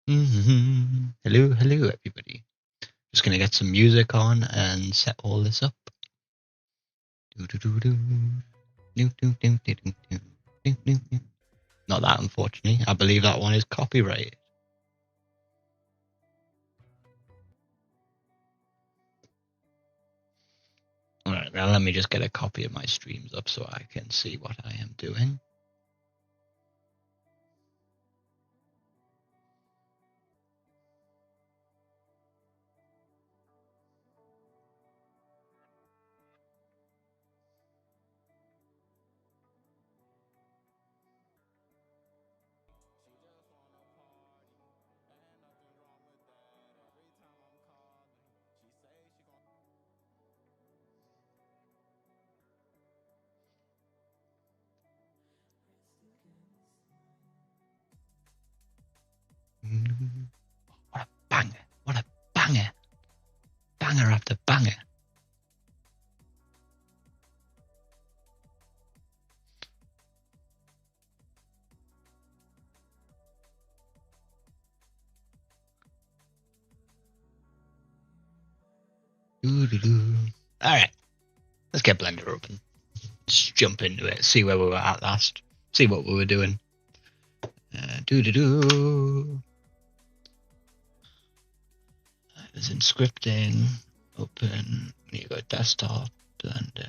Hello, hello, everybody. Just gonna get some music on and set all this up. Not that, unfortunately. I believe that one is copyrighted. All right, now let me just get a copy of my streams up so I can see what I am doing. What a banger! What a banger! Banger after banger. All right, let's get Blender open. Let's jump into it. See where we were at last. See what we were doing. It's in scripting. Open. You go desktop. Blender.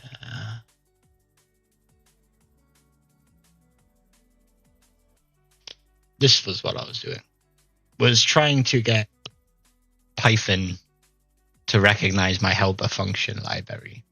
This was what I was doing. Was trying to get Python to recognize my helper function library.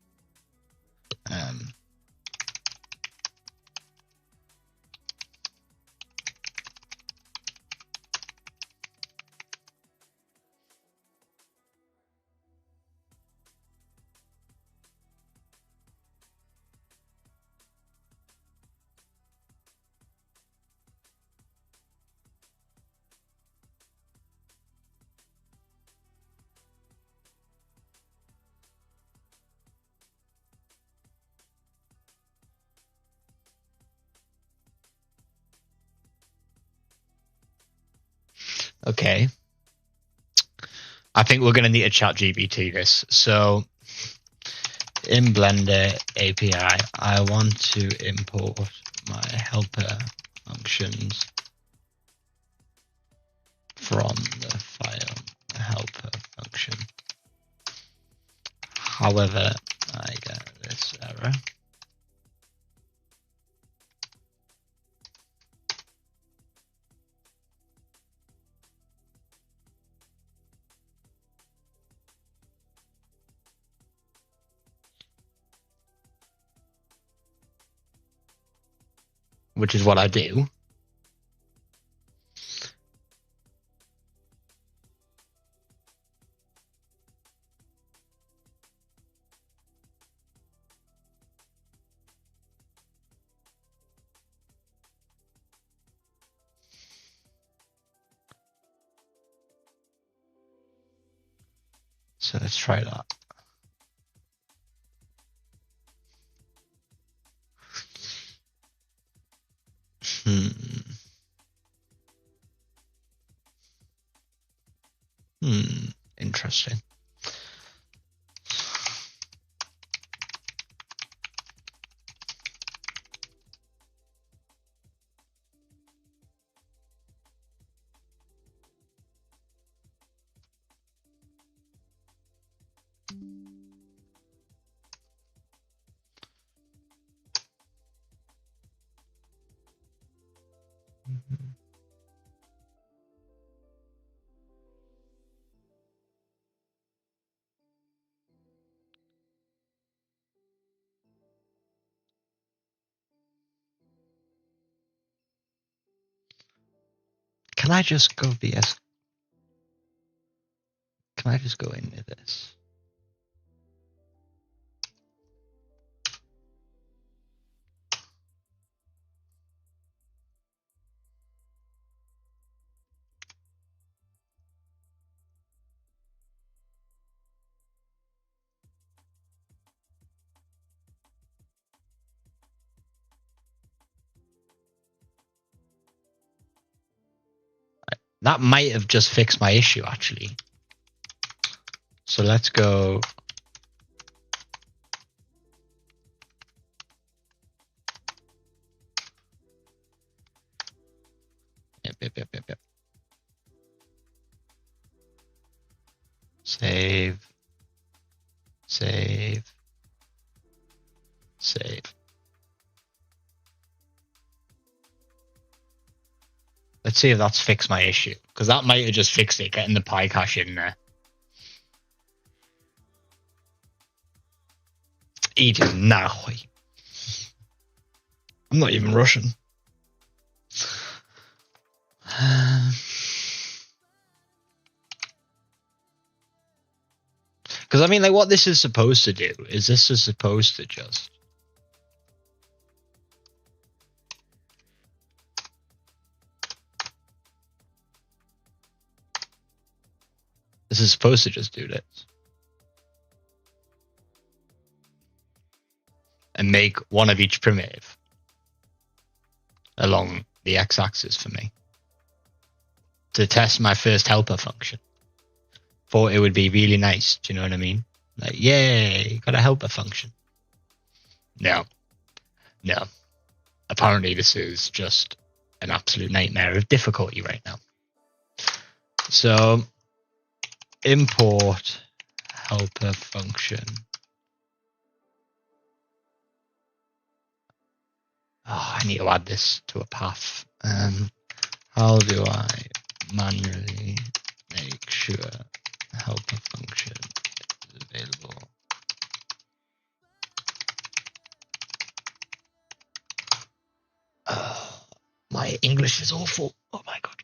Okay. I think we're going to need to ChatGPT this. So in Blender API, I want to import my helper functions from the file helper function. However, I get this error. Which is what I do. So let's try that. Interesting. Can I just go VS? Can I just go into this? That might have just fixed my issue, actually. So let's go. Yep. Save. Let's see if that's fixed my issue, because that might have just fixed it, getting the pi cache in there. Idiot, nahui. I'm not even Russian. Because I mean, like, what this is supposed to do is this is supposed to just. This is supposed to just do this. And make one of each primitive along the x-axis for me to test my first helper function. Thought it would be really nice. Do you know what I mean? Like, yay, got a helper function. No. Apparently this is just an absolute nightmare of difficulty right now. So import helper function. Oh, I need to add this to a path. How do I manually make sure helper function is available? My English is awful. Oh my god.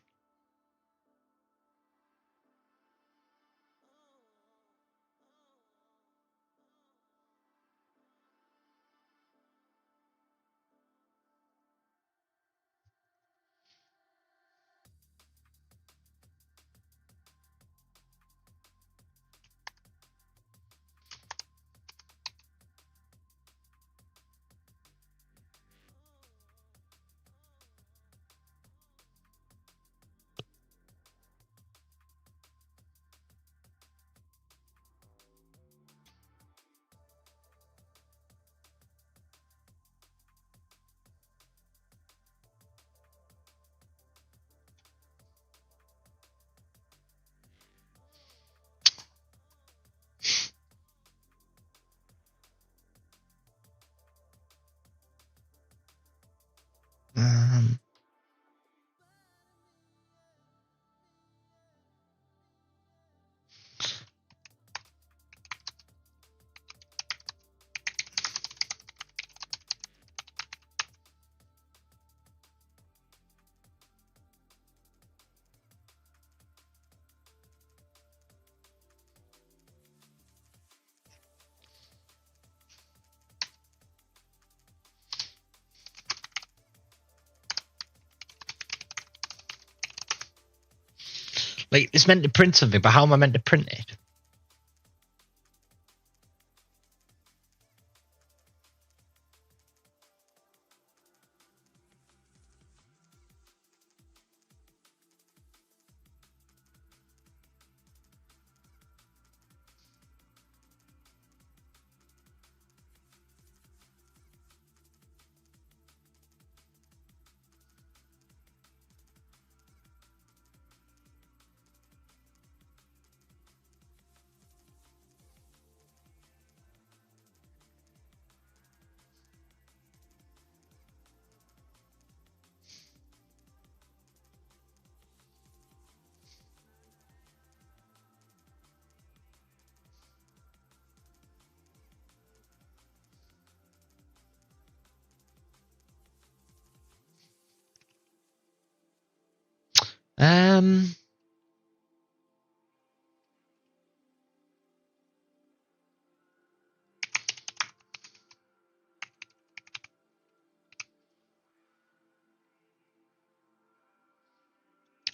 Like, it's meant to print something, but how am I meant to print it?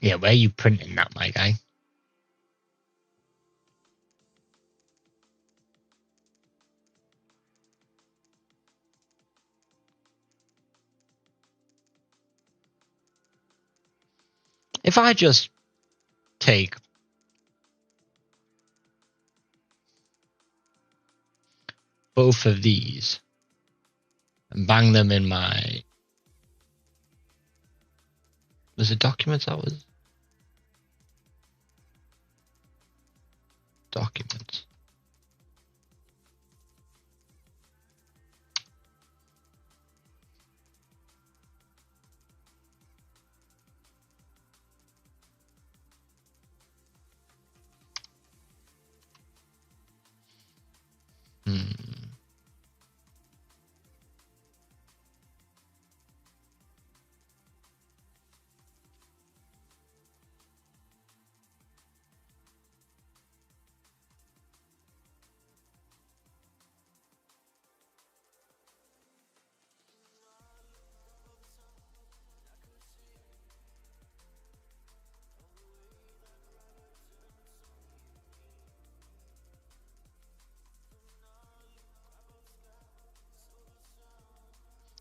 Yeah, where are you printing that, my guy? If I just take both of these and bang them in my... Was it documents? That was... Documents.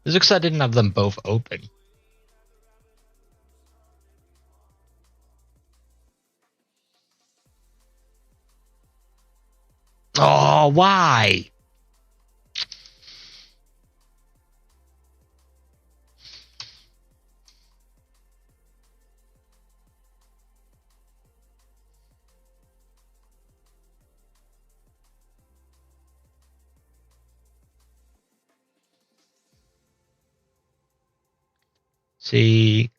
It's because I didn't have them both open. Oh, why? See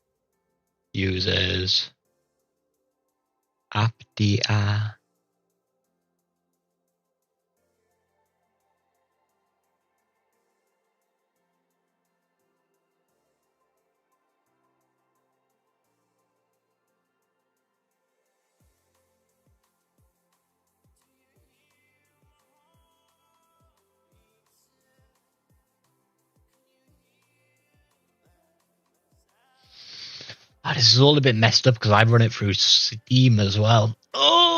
users AppDA. Oh, this is all a bit messed up because I've run it through Steam as well. Oh!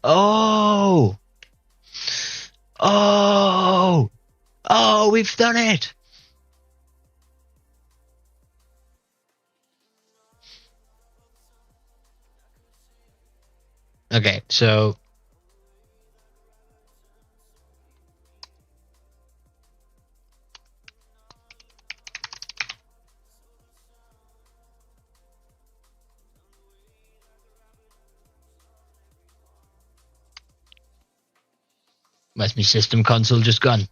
Oh! Oh! Oh, we've done it! Okay, so... Where's my system console just gone?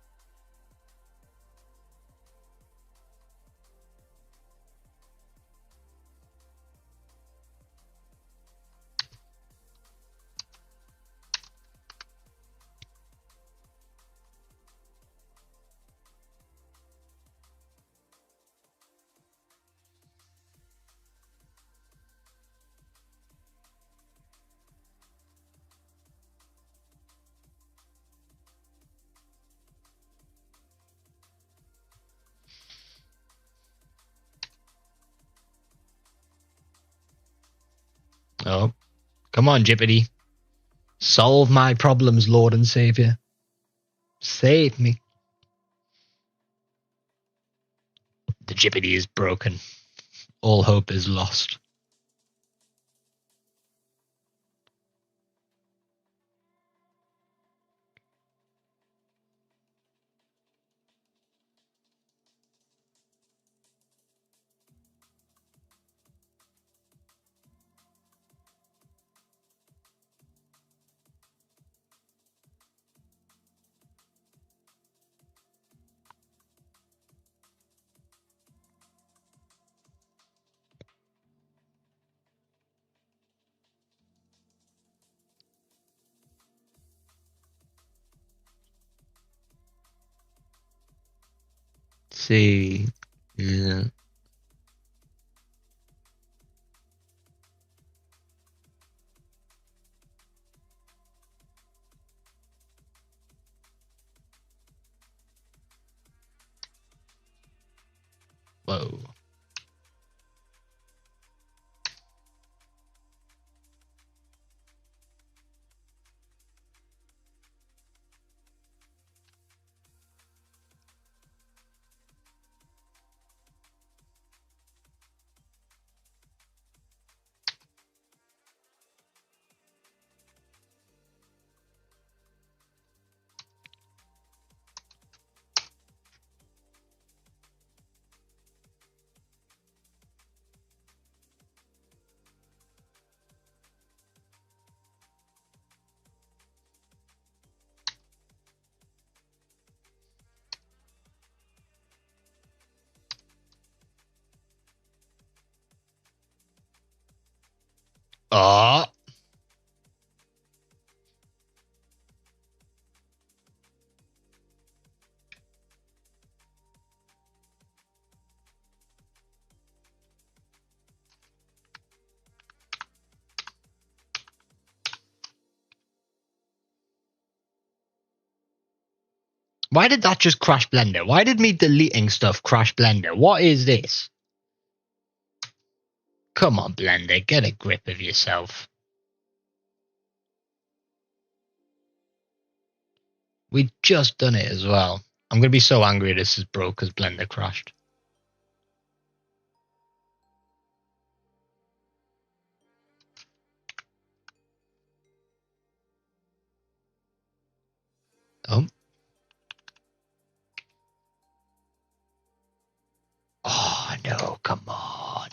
Oh, come on, Jippity. Solve my problems, Lord and Savior. Save me. The Jippity is broken. All hope is lost. see. Yeah. Whoa. Oh. Why did that just crash Blender? Why did me deleting stuff crash Blender? What is this? Come on, Blender, get a grip of yourself. We just done it as well. I'm going to be so angry this is broke because Blender crashed. Oh. Oh, no, come on.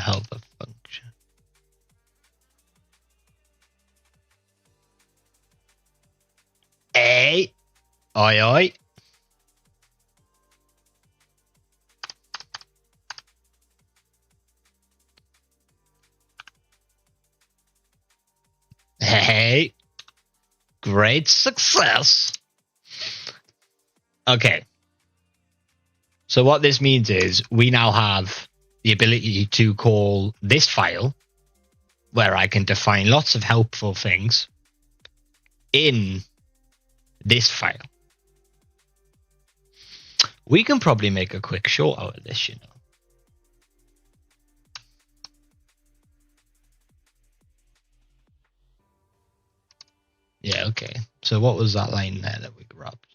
Helper function. Hey. Oi, oi. Hey. Great success. Okay. So what this means is we now have the ability to call this file where I can define lots of helpful things in this file. We can probably make a quick short out of this, you know. Yeah, okay. So what was that line there that we grabbed?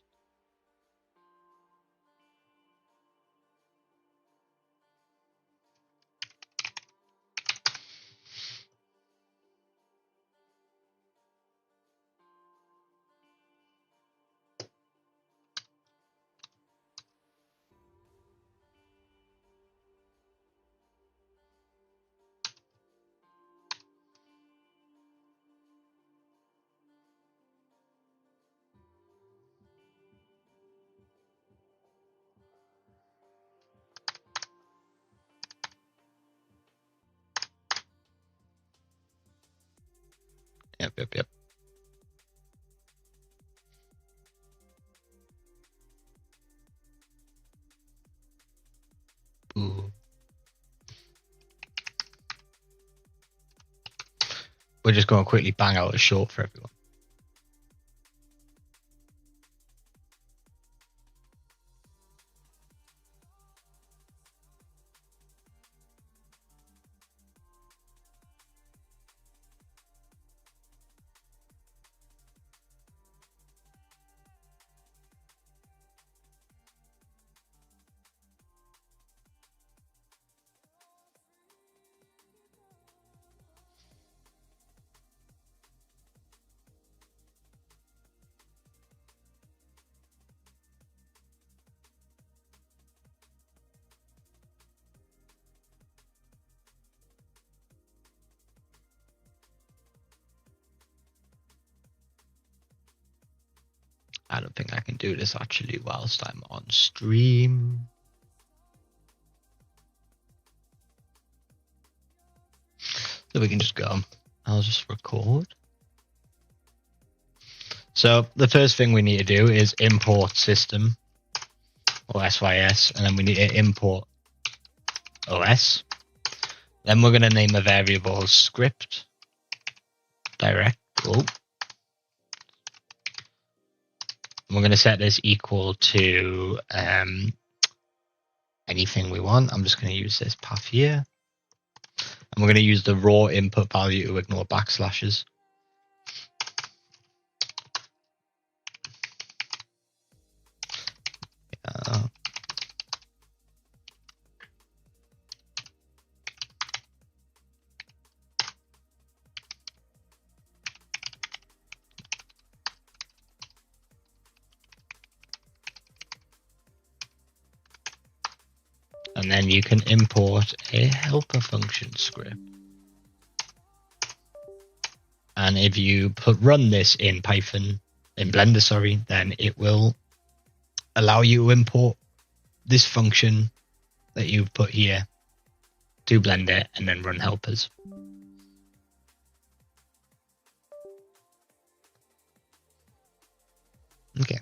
Yep. Ooh. We're just going to quickly bang out a short for everyone. I don't think I can do this actually whilst I'm on stream. So we can just go. I'll just record. So the first thing we need to do is import system or SYS, and then we need to import OS. Then we're going to name a variable script direct. Oh. We're going to set this equal to anything we want. I'm just going to use this path here. And we're going to use the raw input value to ignore backslashes. And then you can import a helper function script. And if you run this in Python, in Blender, sorry, then it will allow you to import this function that you've put here to Blender and then run helpers. Okay.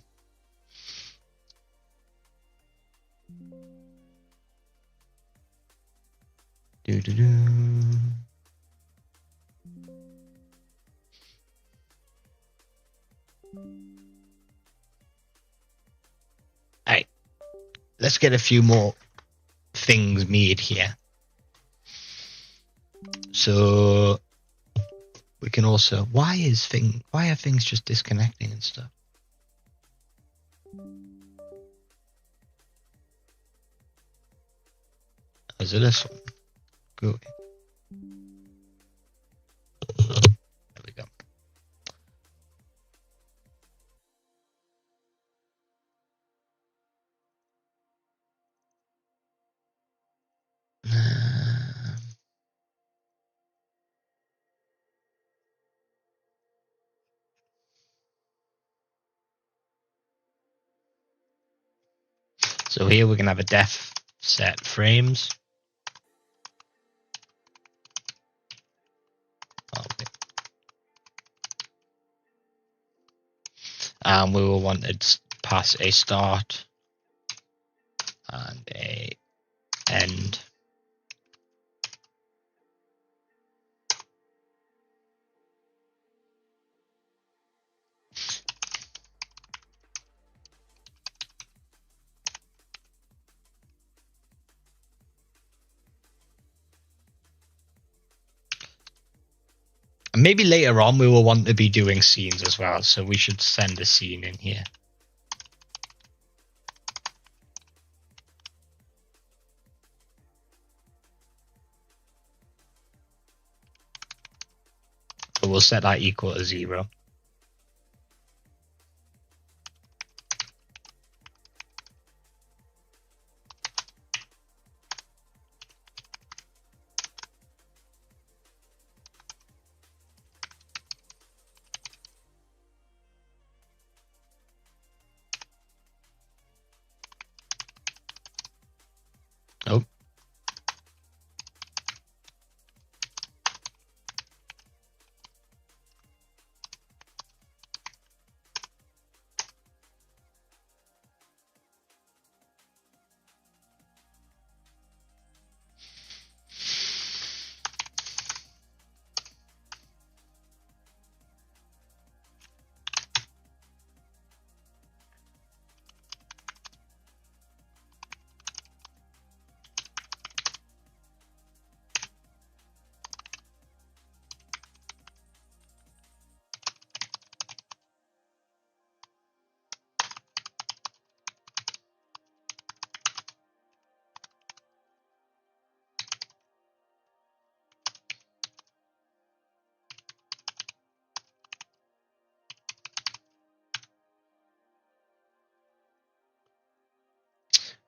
Alright, let's get a few more things made here. So we can also, why are things just disconnecting and stuff? Is it this one? Good. There we go. So here we can have a def set frames. And we will want to pass a start and a end. And maybe later on we will want to be doing scenes as well, so we should send a scene in here. So we'll set that equal to 0. Oh.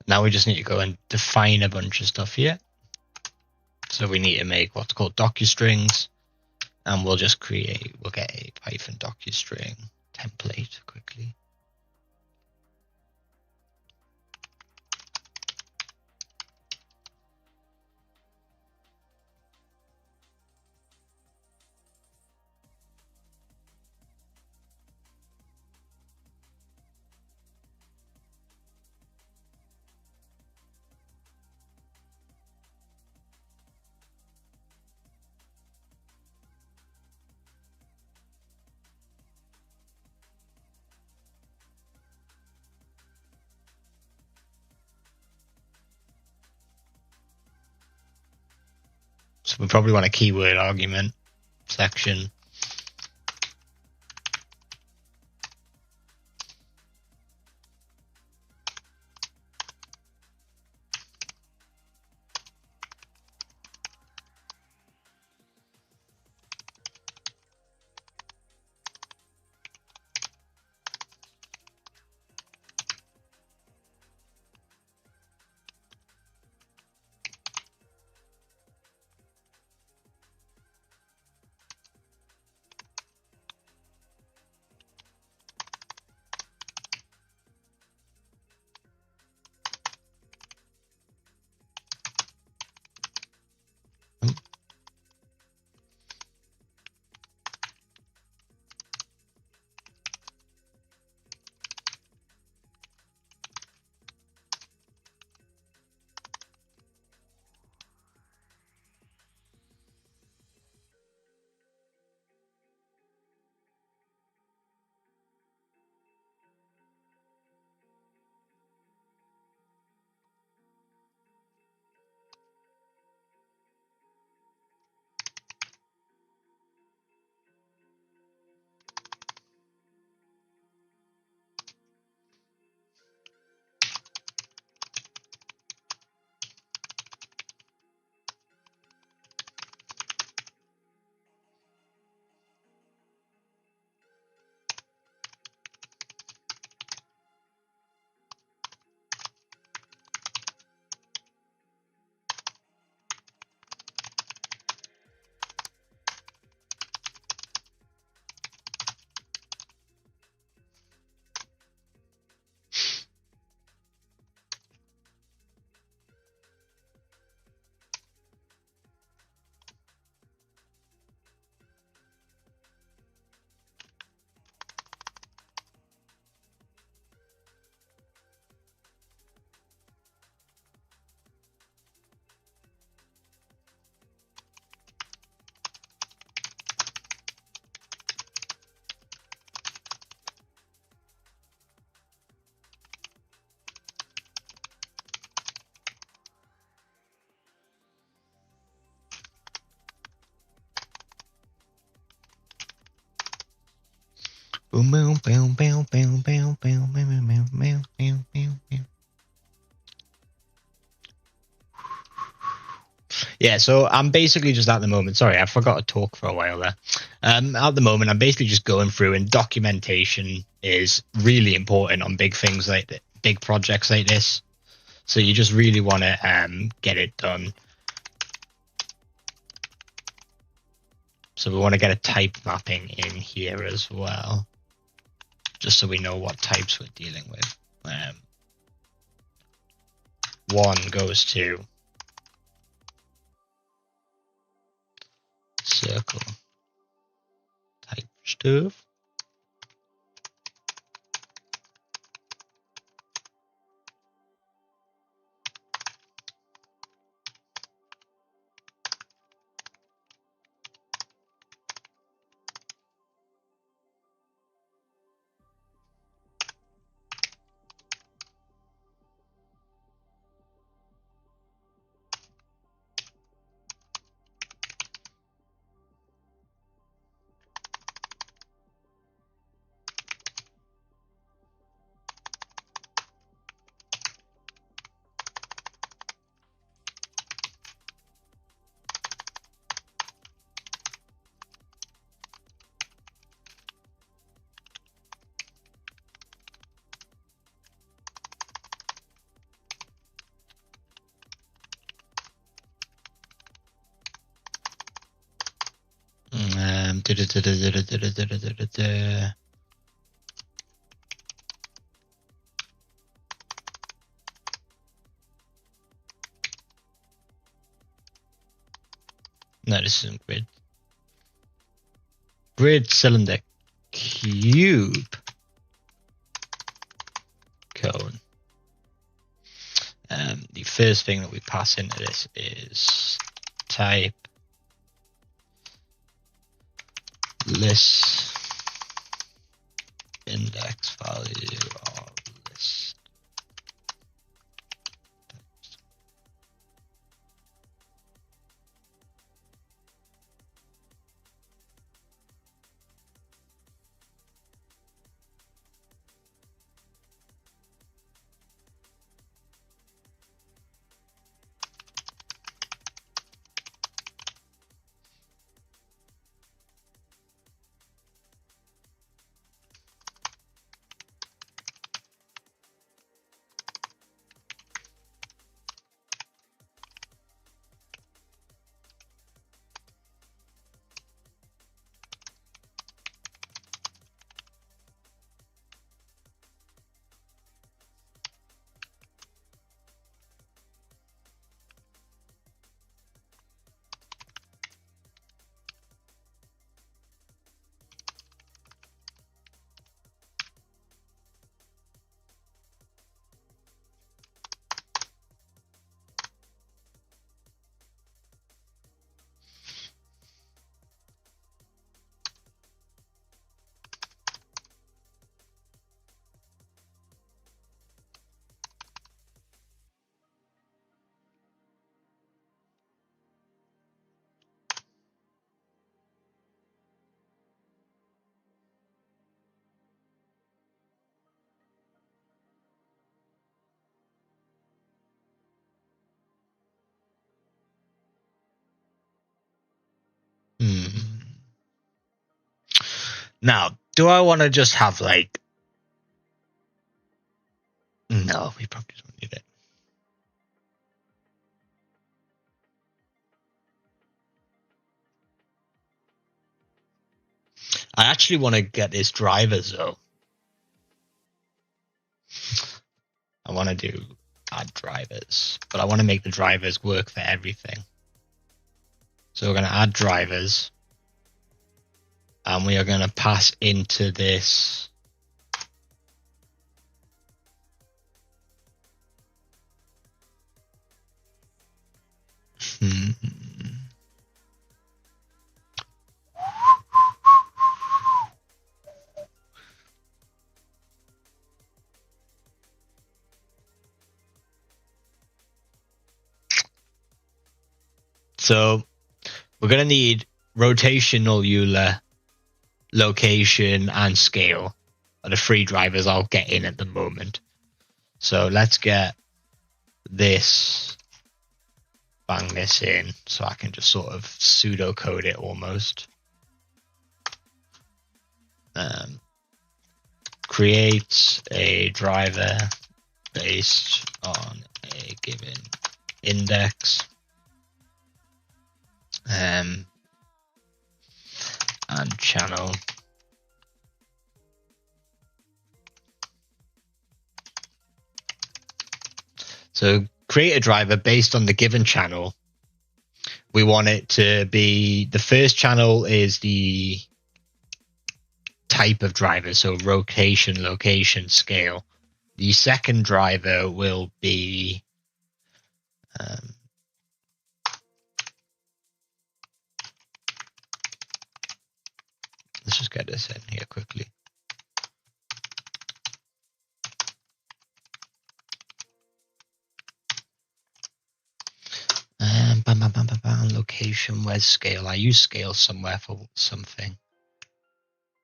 Now we just need to go and define a bunch of stuff here. So we need to make what's called docustrings, and we'll get a Python docustring template quickly. So we probably want a keyword argument section. Boom, boom, boom, boom, boom, boom, boom, boom, boom, boom, boom, boom, boom. Yeah, so I'm basically just at the moment. Sorry, I forgot to talk for a while there. At the moment, I'm basically just going through, and documentation is really important on big things like big projects like this. So you just really want to get it done. So we want to get a type mapping in here as well, just so we know what types we're dealing with. One goes to circle type stuff. No, this isn't grid. Grid cylinder cube cone. The first thing that we pass into this is type list index value of list. Now, do I want to just have like? No, we probably don't need it. I actually want to get this drivers though. I want to do add drivers, but I want to make the drivers work for everything. So we're going to add drivers, and we are going to pass into this So we're going to need rotational Euler, location, and scale are the three drivers I'll get in at the moment. So let's get this, bang this in, so I can just sort of pseudocode it almost. Create a driver based on a given index. And channel. So create a driver based on the given channel. We want it to be, the first channel is the type of driver, so rotation, location, scale. The second driver will be let's just get this in here quickly. Location, where's scale? I use scale somewhere for something.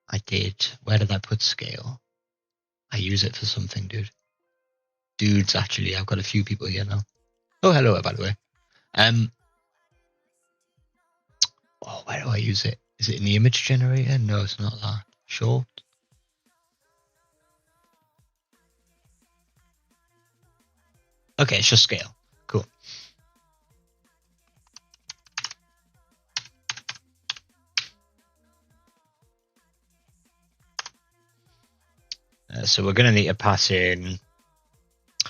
I did. Where did I put scale? I use it for something, dude. Dudes, actually, I've got a few people here now. Oh, hello, by the way. Where do I use it? Is it in the image generator? No, it's not that. Short. Okay, it's just scale. Cool. So we're going to need to pass in.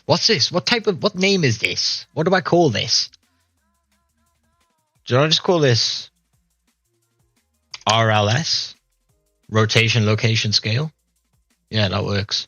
What's this? What name is this? What do I call this? Do I just call this RLS? Rotation, location, scale? Yeah, that works.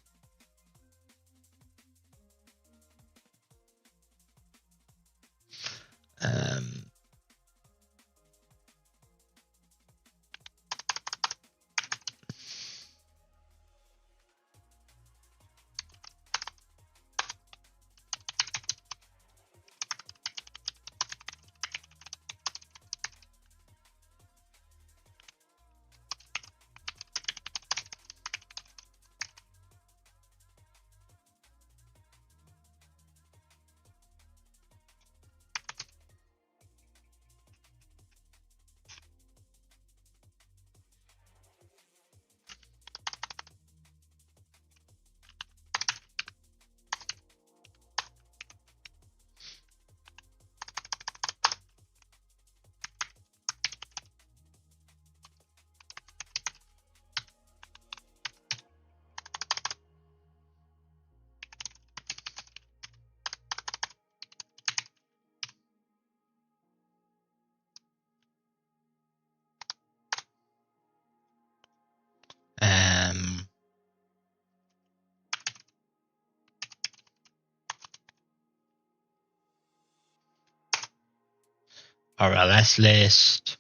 RLS list.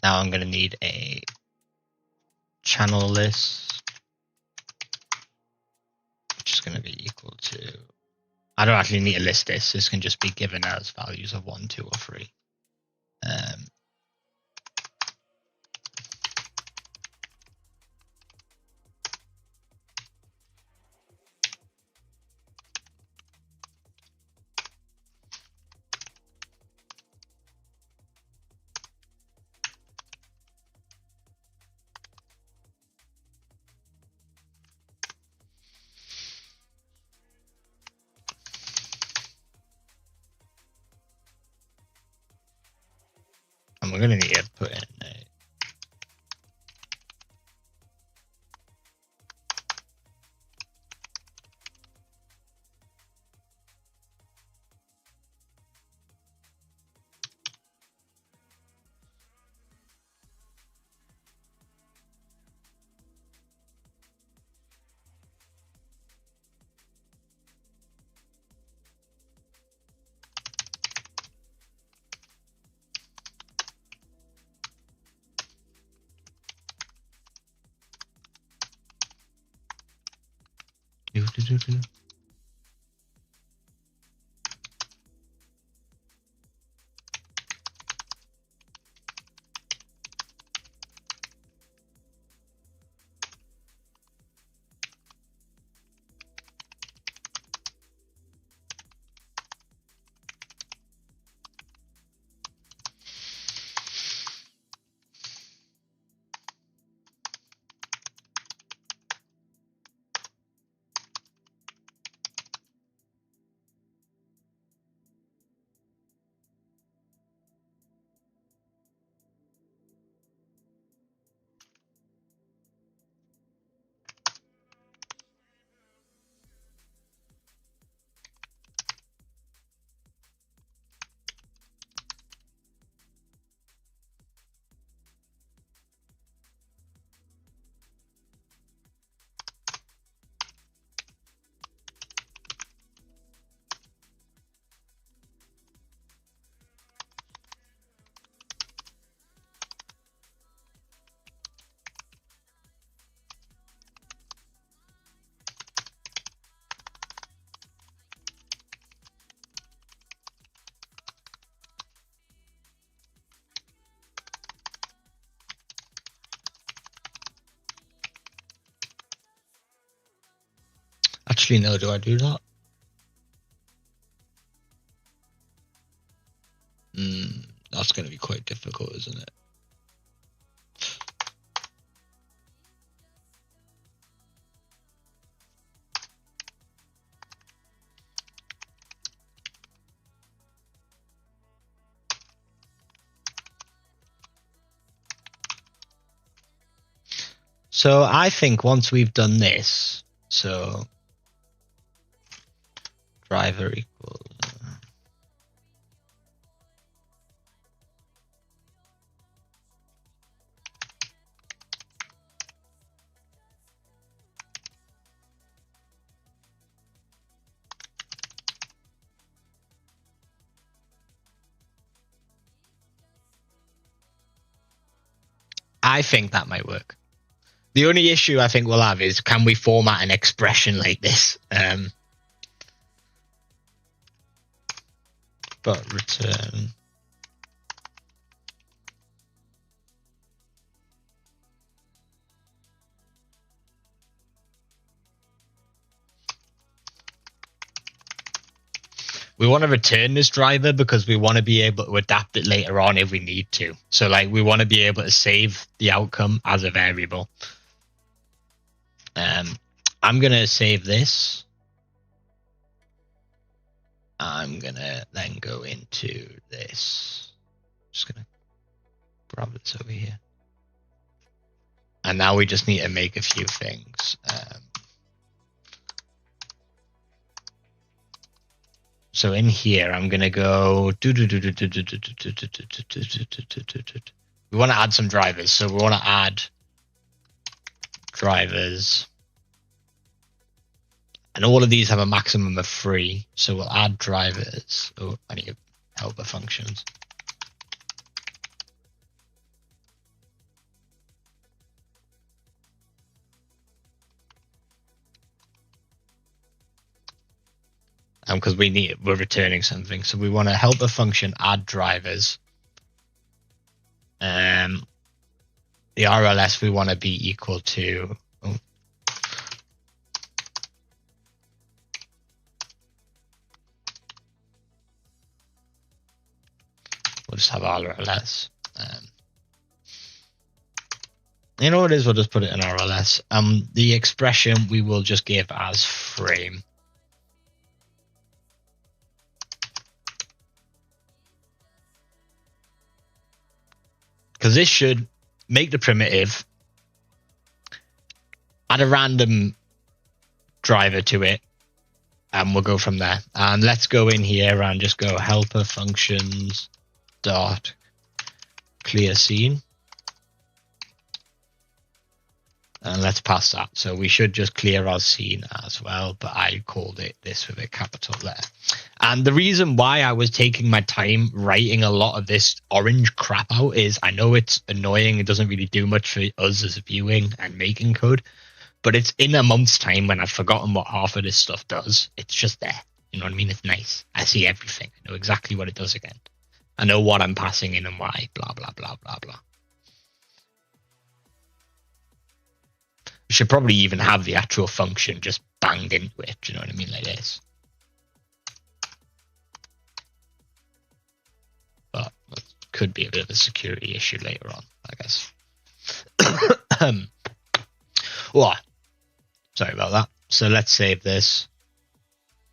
Now I'm going to need a channel list, which is going to be equal to. I don't actually need to list this. This can just be given as values of 1, 2, or 3. we're going to need to put in a Actually, no, do I do that? That's going to be quite difficult, isn't it? So I think once we've done this, so driver equals I think that might work. The only issue I think we'll have is, can we format an expression like this? But return. We want to return this driver because we want to be able to adapt it later on if we need to. So like we want to be able to save the outcome as a variable. I'm going to save this. I'm going to then go into this. Just going to grab this over here. And now we just need to make a few things. So in here, I'm going to go. We want to add some drivers. So we want to add drivers. And all of these have a maximum of 3. So we'll add drivers. Oh, I need helper functions. Because we're returning something. So we want to helper function add drivers. The RLS we want to be equal to. Oh. We'll just have RLS. You know what it is? We'll just put it in RLS. The expression we will just give as frame. because this should make the primitive, add a random driver to it, and we'll go from there. And let's go in here and just go helper functions dot clear scene. And let's pass that. So we should just clear our scene as well, but I called it this with a capital letter. And the reason why I was taking my time writing a lot of this orange crap out is I know it's annoying. It doesn't really do much for us as viewing and making code, but it's in a month's time when I've forgotten what half of this stuff does. It's just there. You know what I mean? It's nice. I see everything. I know exactly what it does again. I know what I'm passing in and why, blah, blah, blah, blah, blah. You should probably even have the actual function just banged into it. Do you know what I mean? Like this. But it could be a bit of a security issue later on, I guess. Oh, sorry about that. So let's save this.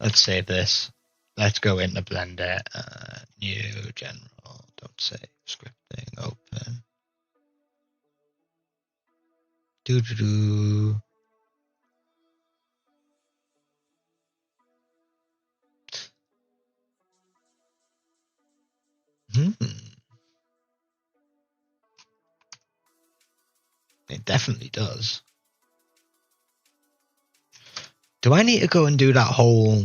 Let's save this. Let's go into Blender. New general. Don't save. Scripting. Open. Do-do-do. It definitely does. Do I need to go and do that whole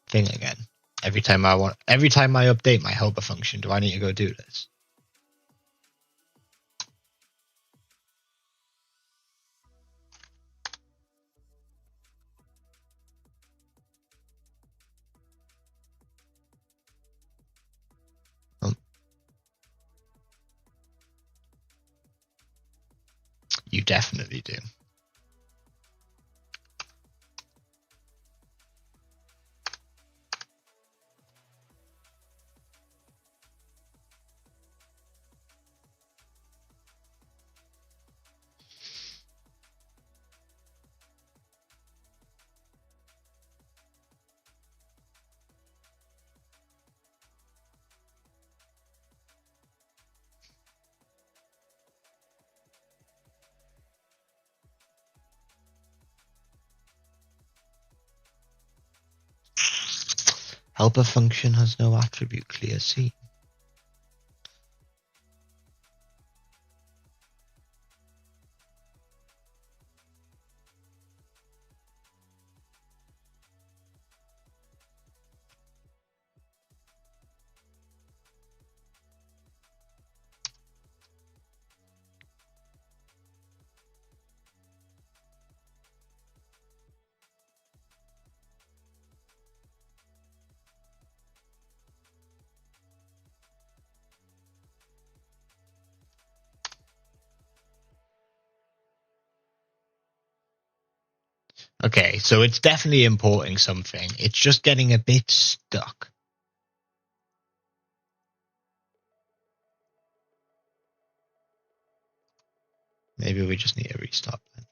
thing again? Every time I update my helper function, do I need to go do this? You definitely do. Helper function has no attribute clear scene. Okay, so it's definitely importing something. It's just getting a bit stuck. Maybe we just need a restart then.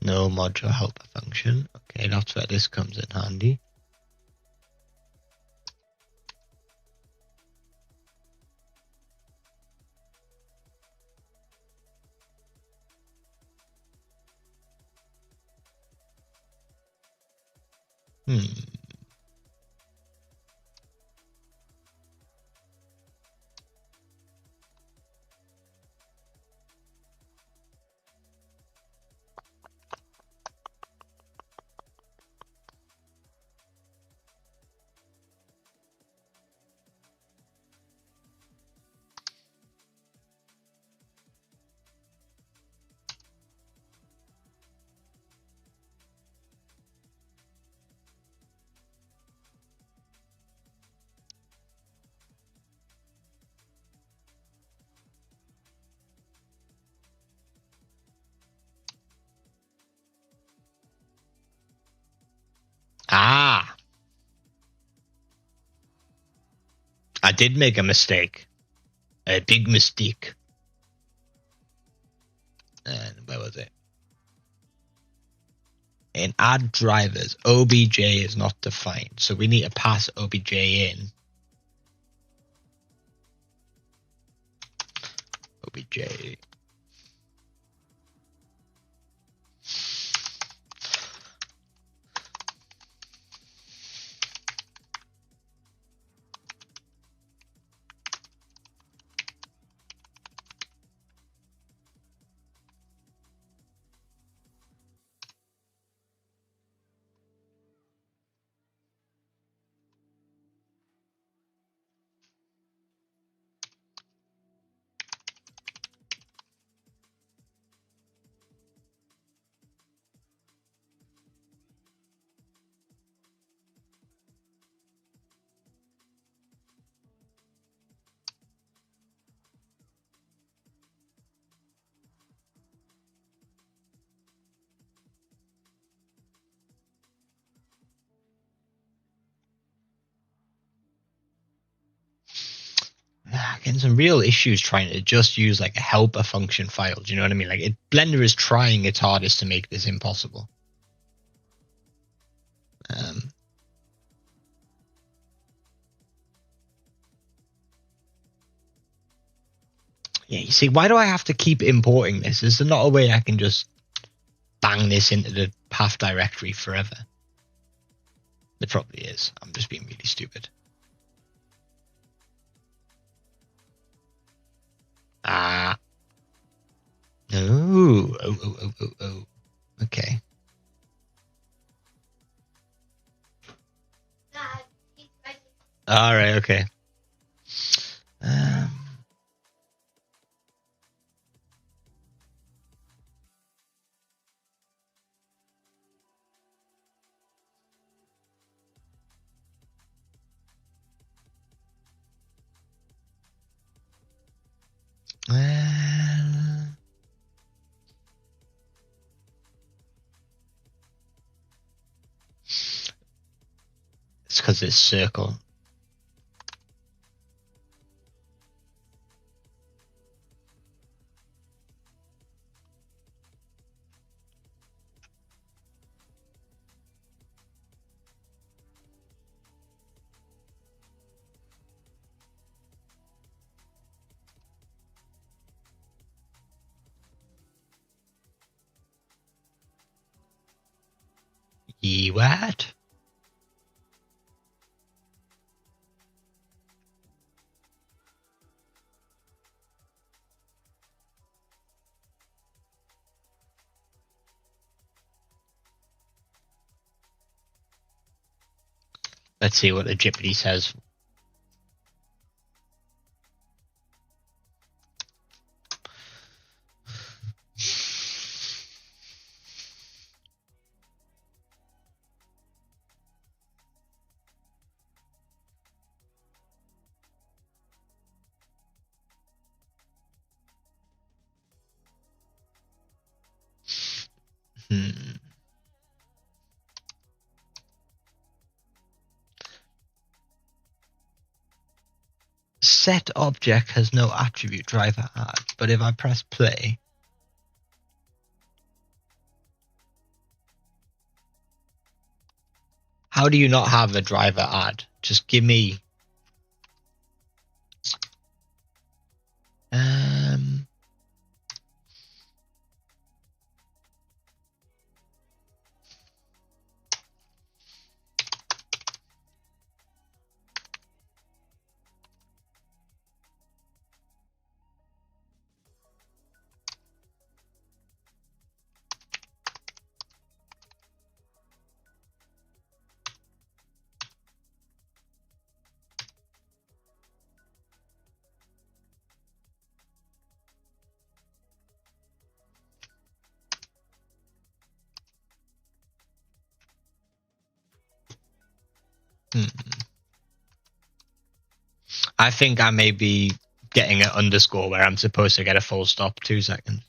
No module helper function. Okay, that's where this comes in handy. did make a mistake. A big mistake. And where was it? In add drivers, OBJ is not defined. So we need to pass OBJ in. OBJ. Getting some real issues trying to just use like a helper function file. Do you know what I mean? Like Blender is trying its hardest to make this impossible. Yeah, you see, why do I have to keep importing this? Is there not a way I can just bang this into the path directory forever? There probably is. I'm just being really stupid. Oh. Okay. All right. Okay. It's because it's circle. What? Let's see what the Gypsy says. Set object has no attribute driver add, but if I press play, how do you not have a driver add? Just give me I think I may be getting an underscore where I'm supposed to get a full stop. 2 seconds.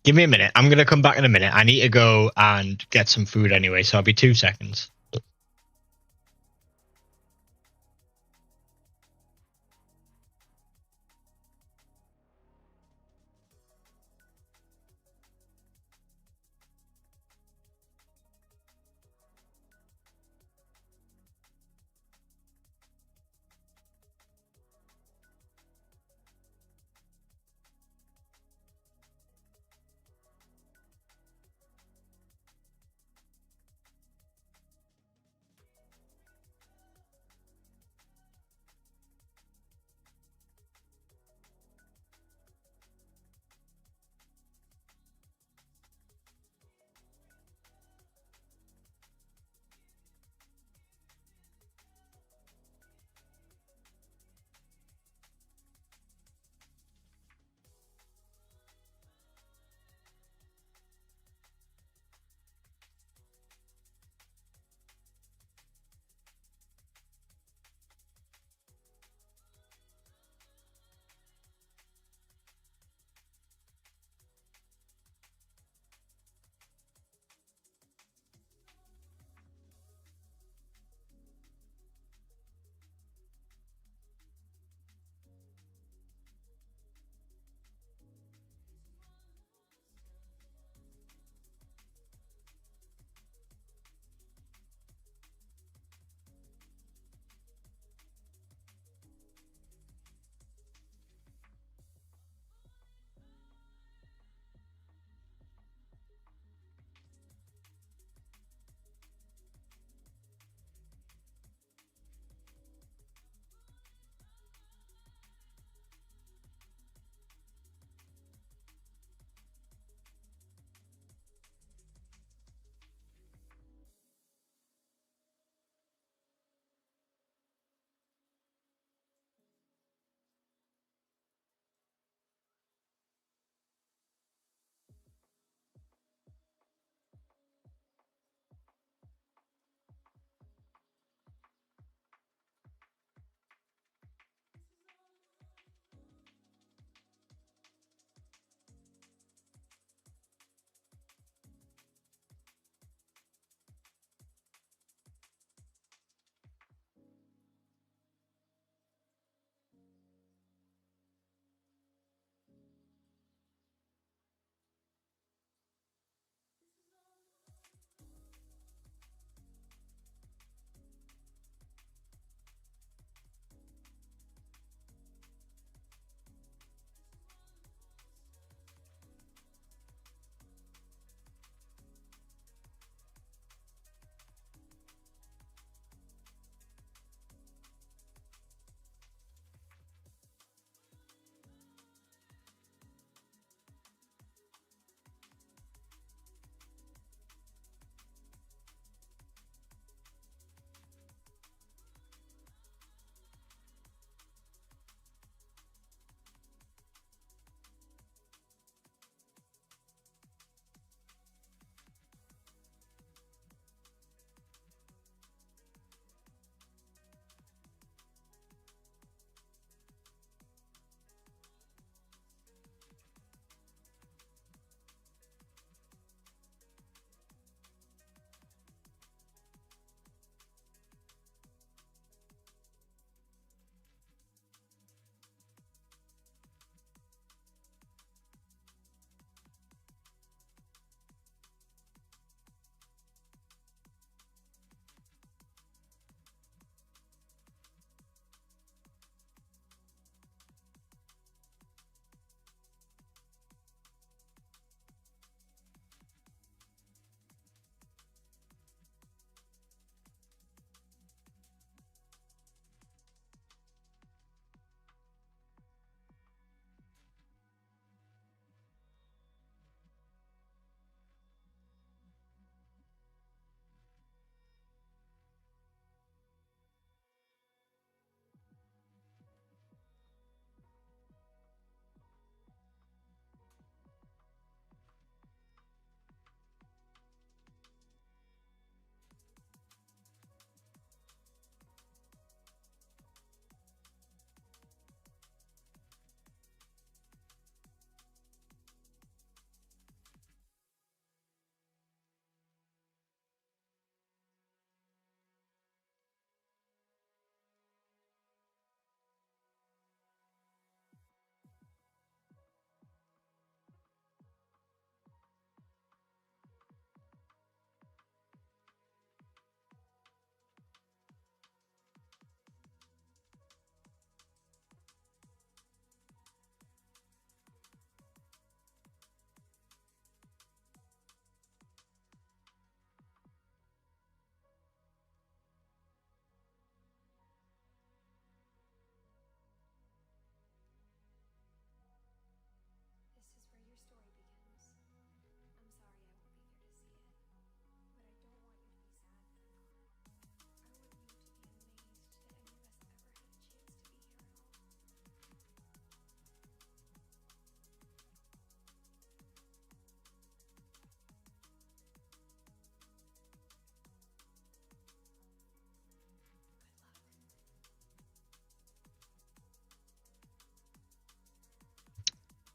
Give me a minute. I'm going to come back in a minute. I need to go and get some food anyway, so I'll be 2 seconds.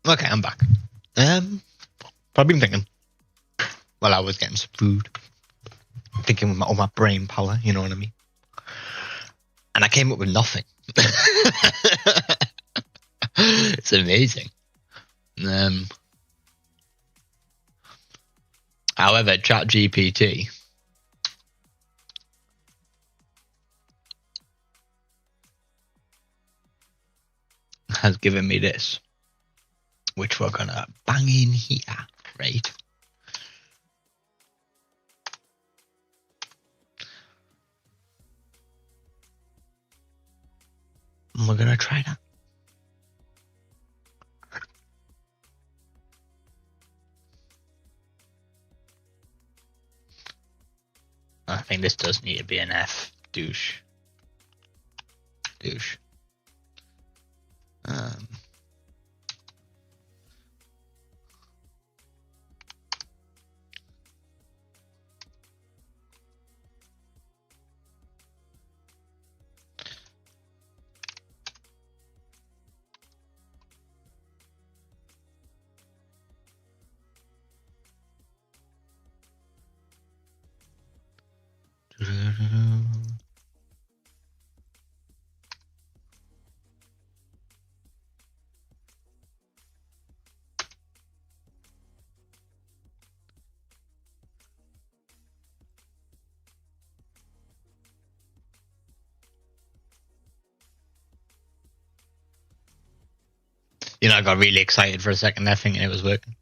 Okay, I'm back. I've been thinking while I was getting some food, thinking with all my brain power, you know what I mean? And I came up with nothing. It's amazing. However, ChatGPT has given me this, which we're gonna bang in here, right? And we're gonna try that. I think this does need to be an F. Douche. You know, I got really excited for a second there thinking it was working.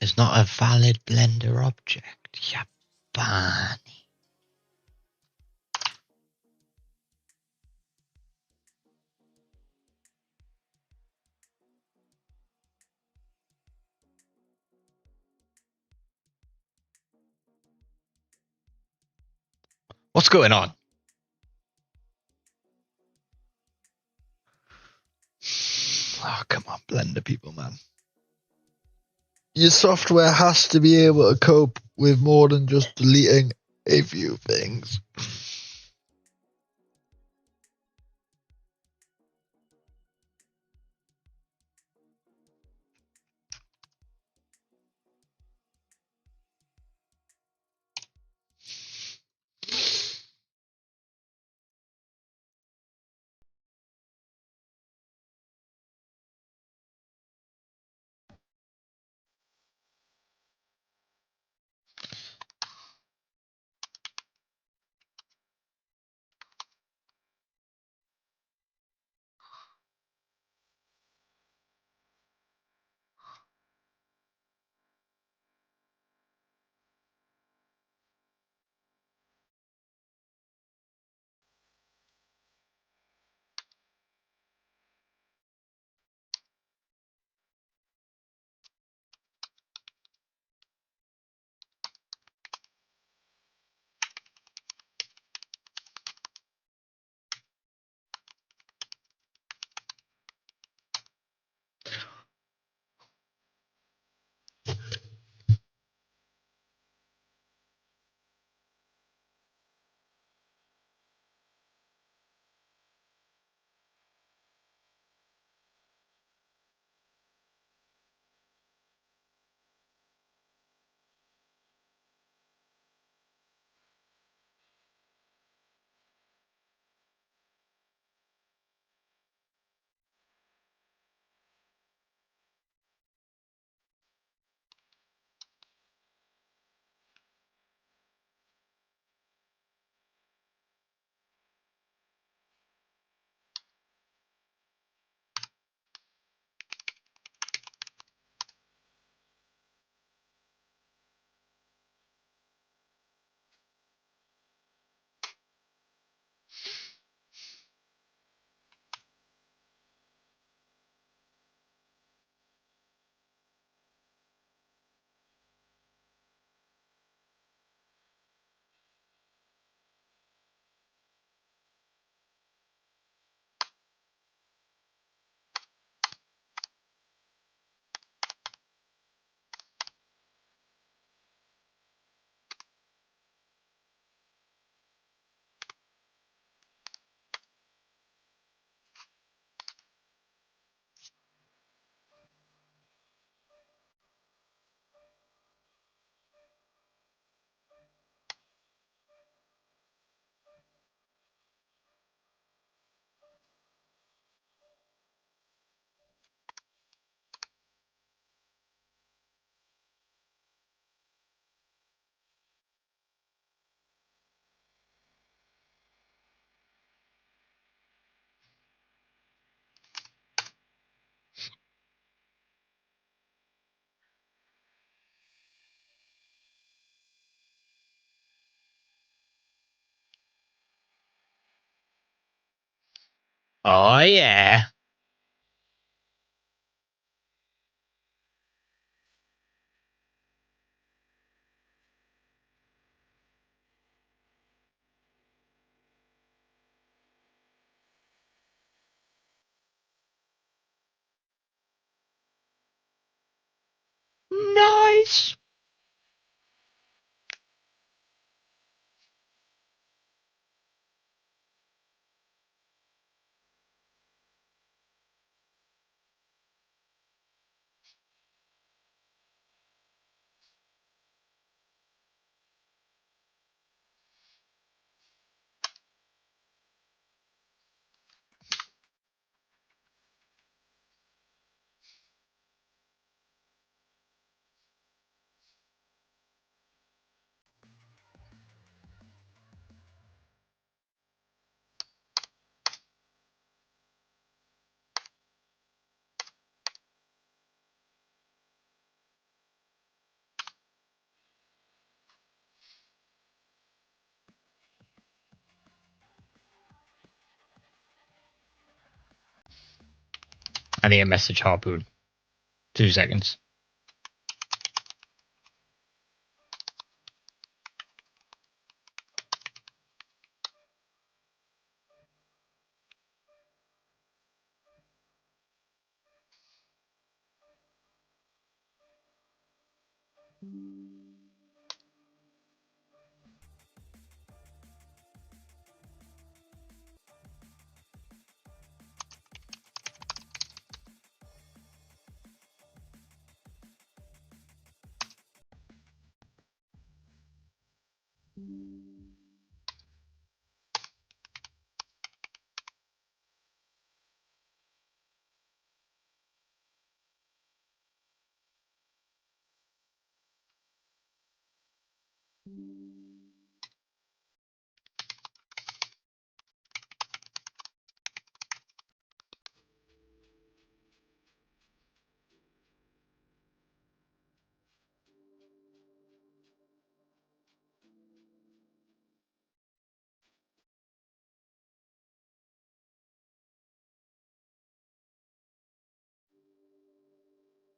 It's not a valid Blender object. Yeah, Barney. What's going on? Oh, come on, Blender people, man. Your software has to be able to cope with more than just deleting a few things. Oh yeah. Nice. I need a message Harpoon. 2 seconds.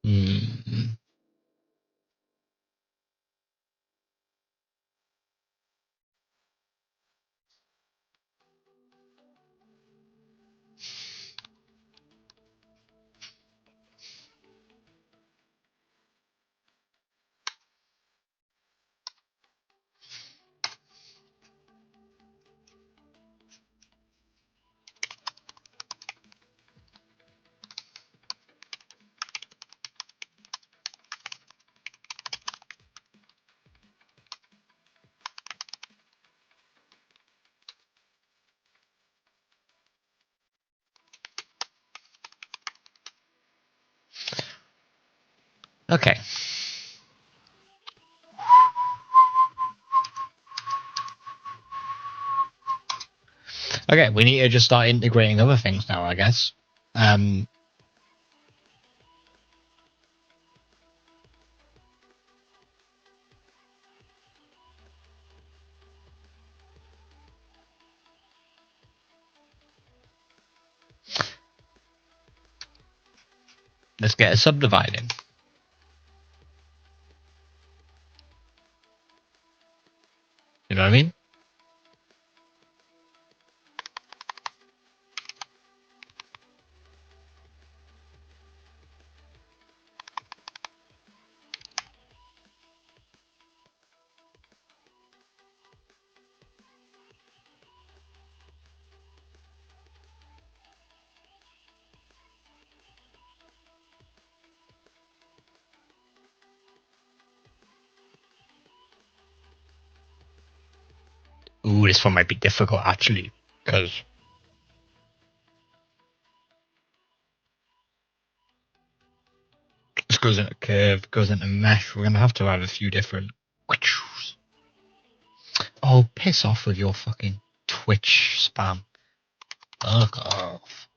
Mm. Okay. Okay, we need to just start integrating other things now, I guess. Let's get a subdividing. You know what I mean? Ooh, this one might be difficult actually, because this goes into curve, goes into mesh. We're gonna have to have a few different. Oh, piss off with your fucking Twitch spam. Fuck off.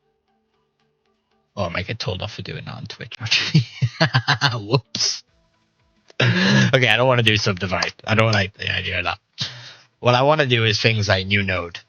Oh, I might get told off for doing that on Twitch, actually. Whoops. Okay, I don't want to do subdivide. I don't like the idea of that. What I want to do is things like new node.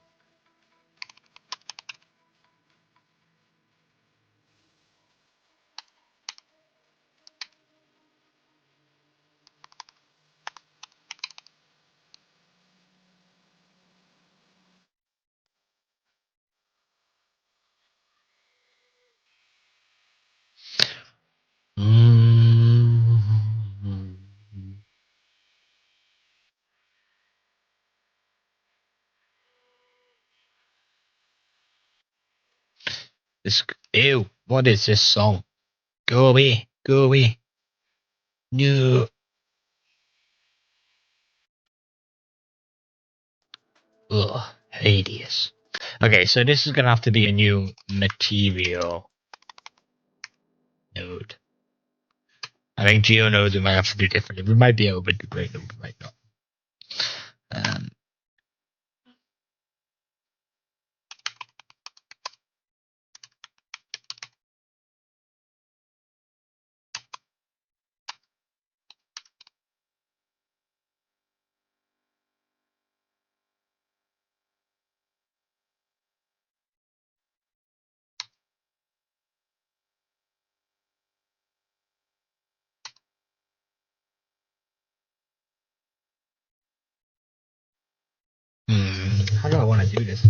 This. Ew. What is this song? Go away. Go away. No. Ugh. Hideous. Okay, so this is gonna have to be a new material node. I think geo nodes we might have to do differently. We might be able to integrate them, we might not. Um, how do I want to do this?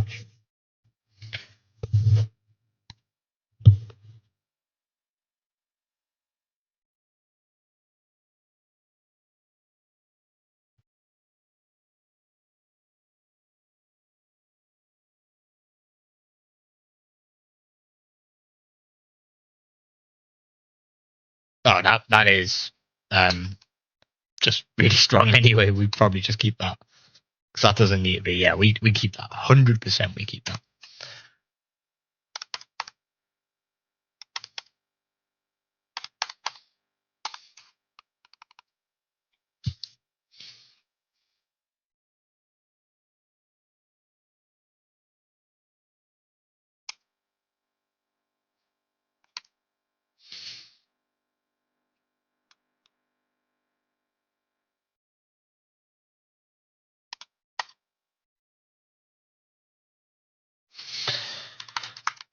Oh, that is just really strong anyway. We probably just keep that because that doesn't need to be. Yeah, we keep that 100%. We keep that.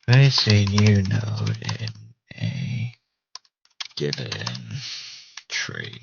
Place a new node in a given tree.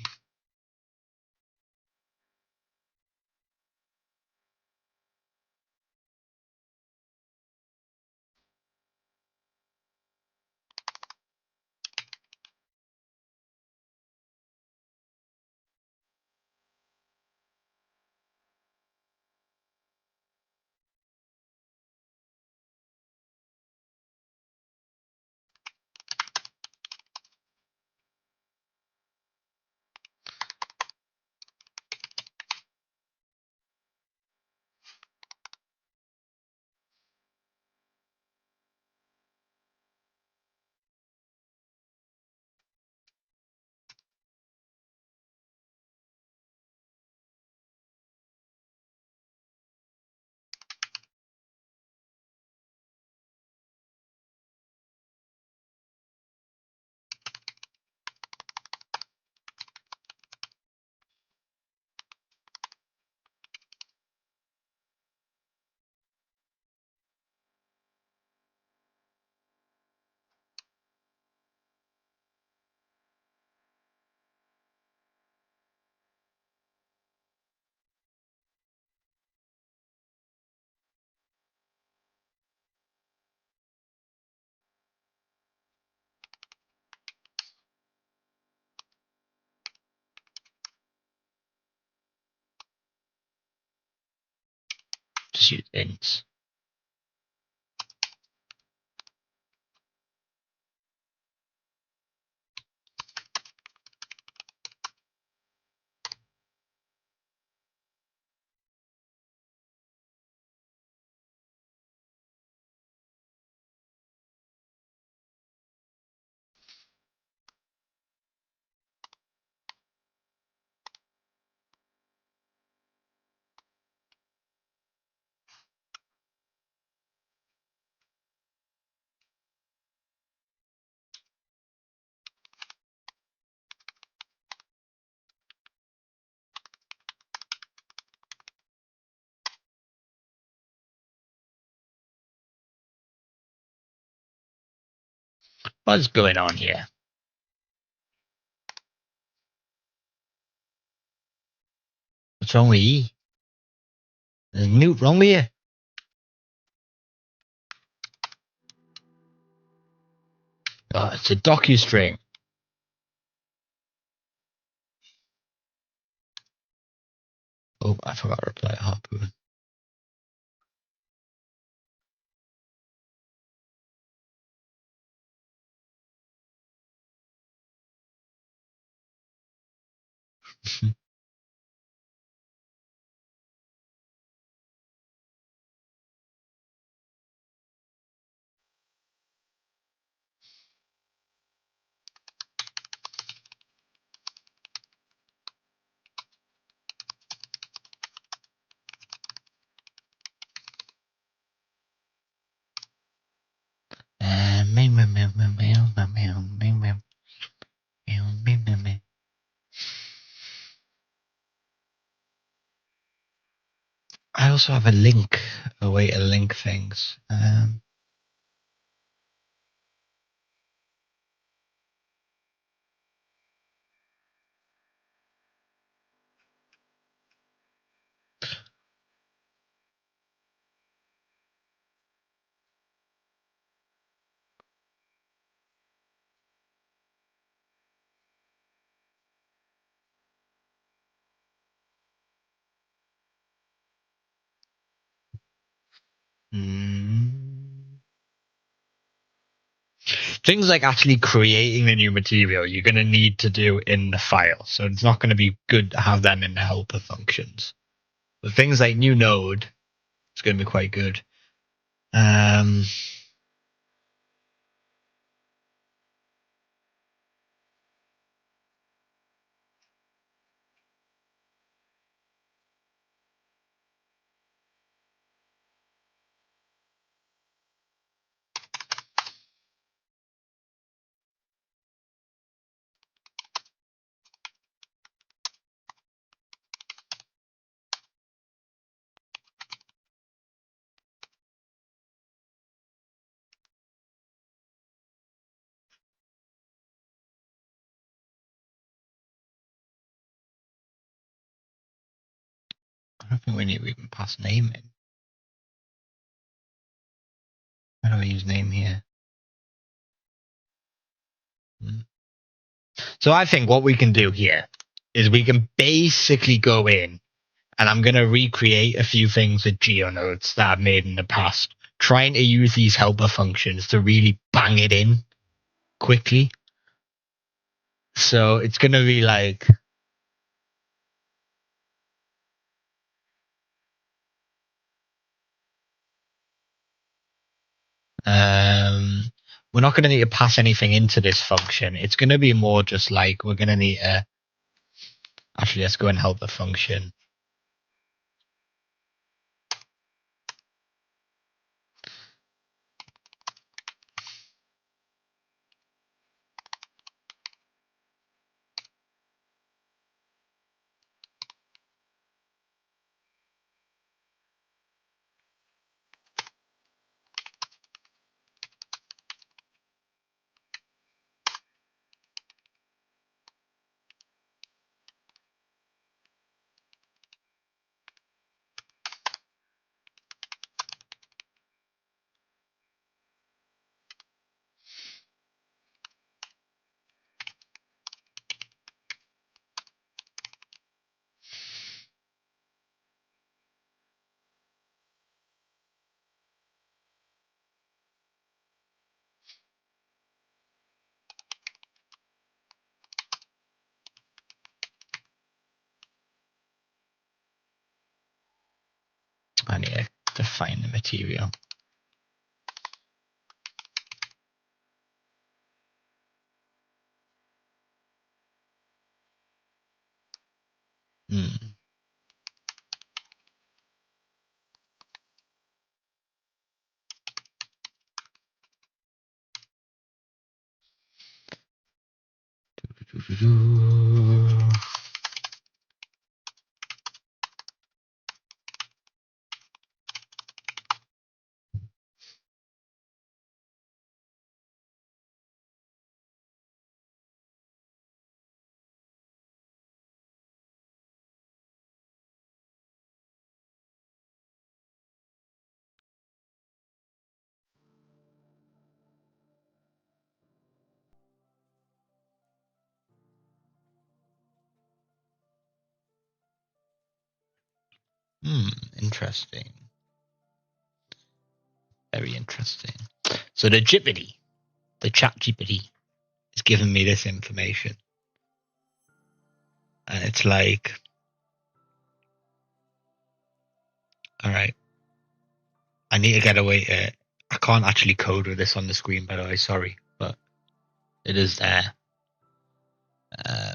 Just use ints. What's going on here? What's wrong with you? There's new wrong with you? Oh, it's a docu-string. Oh, I forgot to reply to Harpoon. I also have a way to link things. Things like actually creating the new material you're going to need to do in the file. So it's not going to be good to have them in the helper functions. But things like new node, it's going to be quite good. I don't think we need to even pass name in. How do I use name here? So I think what we can do here is we can basically go in and I'm going to recreate a few things with GeoNodes that I've made in the past, trying to use these helper functions to really bang it in quickly. So it's going to be like, we're not going to need to pass anything into this function. It's going to be more just like we're going to need to, actually, let's go and help the function. I need to define the material. Hmm. Interesting. Very interesting. So the Jippity, the chat GPT, is giving me this information. And it's like, all right, I need to get away. I can't actually code with this on the screen, by the way. Sorry, but it is there. Um,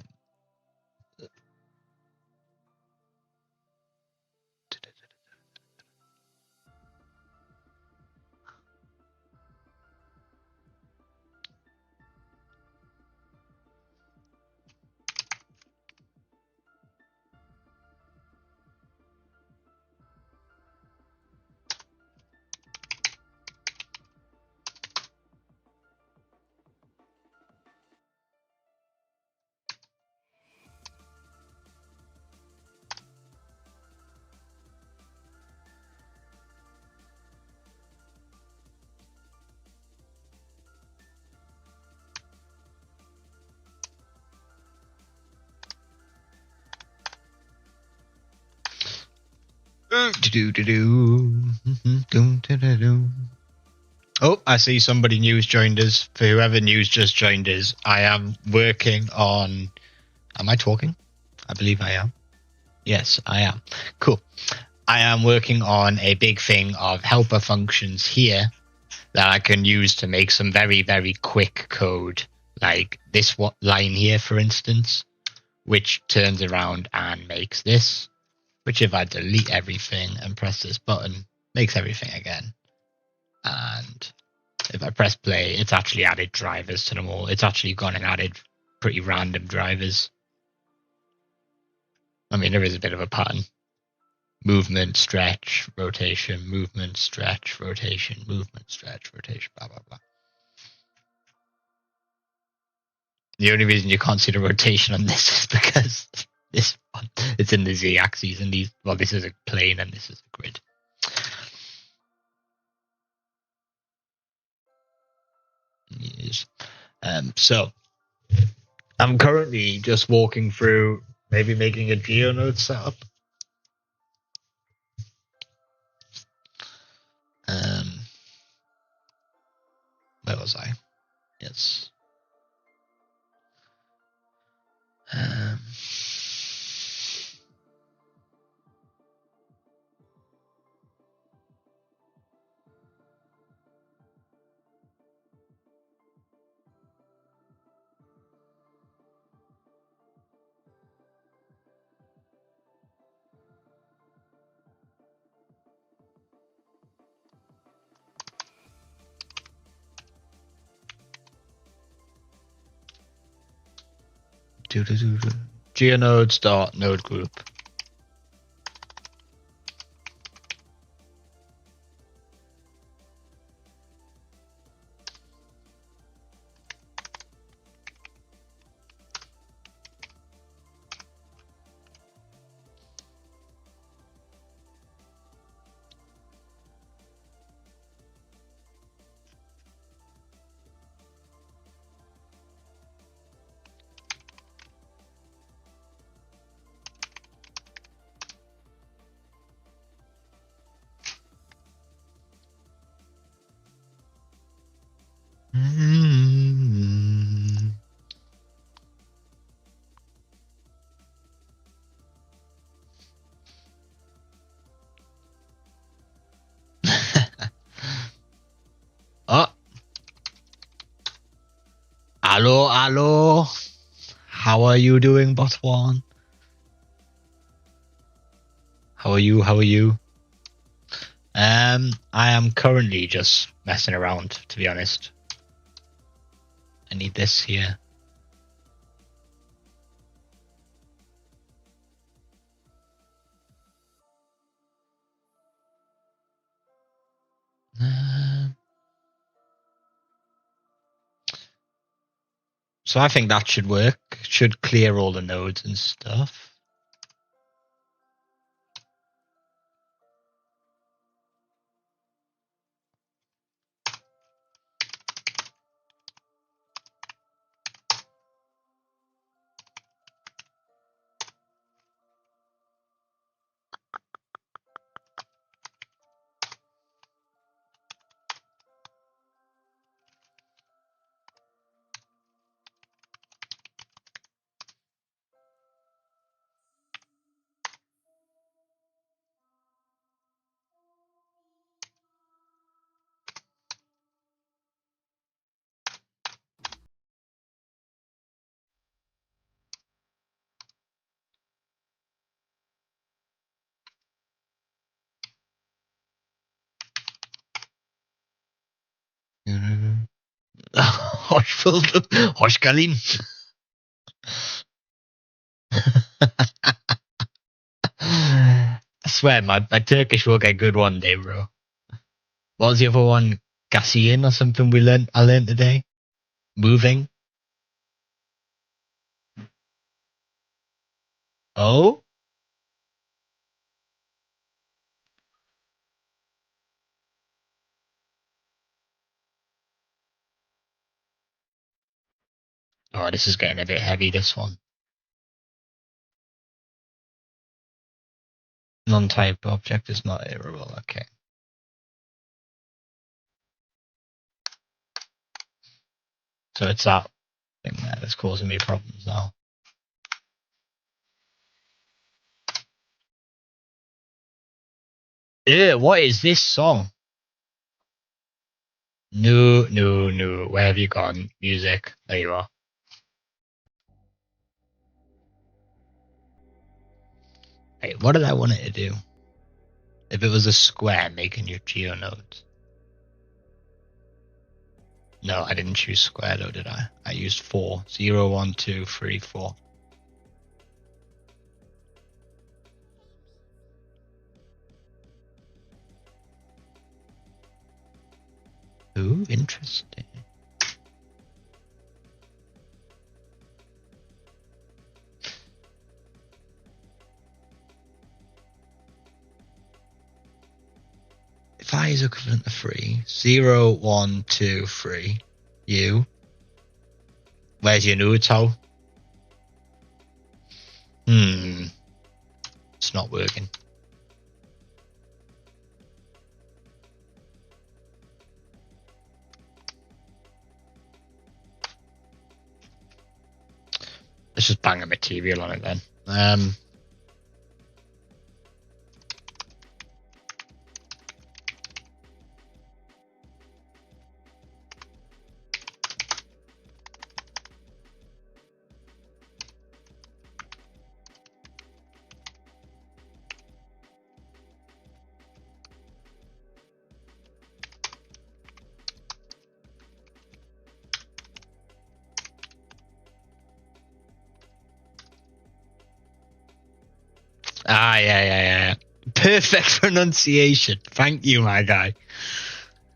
Oh, I see somebody new's joined us. For whoever new's just joined us, I am working on. Am I talking? I believe I am. Yes, I am. Cool. I am working on a big thing of helper functions here that I can use to make some very, very quick code. Like this line here, for instance, which turns around and makes this, which if I delete everything and press this button, makes everything again. And if I press play, it's actually added drivers to them all. It's actually gone and added pretty random drivers. I mean, there is a bit of a pattern. Movement, stretch, rotation, movement, stretch, rotation, movement, stretch, rotation, blah, blah, blah. The only reason you can't see the rotation on this is because this one, it's in the z-axis, and these, well, this is a plane and this is a grid. Yes. So I'm currently just walking through maybe making a GeoNode setup. Where was I? Yes. GeoNode start node group. Oh, hello, hello. How are you doing, Botwan? How are you? How are you? I am currently just messing around, to be honest. I need this here. So I think that should work. Should clear all the nodes and stuff. Hoş buldum. Hoş geldin. I swear, my Turkish will get good one day, bro. What was the other one? Gassian or something I learned today? Moving. Oh? Oh, this is getting a bit heavy, this one. Non-type object is not iterable, okay. So it's that thing there that's causing me problems now. Yeah, what is this song? No, no, no. Where have you gone? Music. There you are. Wait, what did I want it to do? If it was a square, making your geonodes. No, I didn't choose square though, did I? I used 4. 0, 1, 2, 3, 4. Ooh, interesting. If I is equivalent to 3, 0, 1, 2, 3, you. Where's your Naruto? It's not working. Let's just bang a material on it then. Yeah. Perfect pronunciation. Thank you, my guy.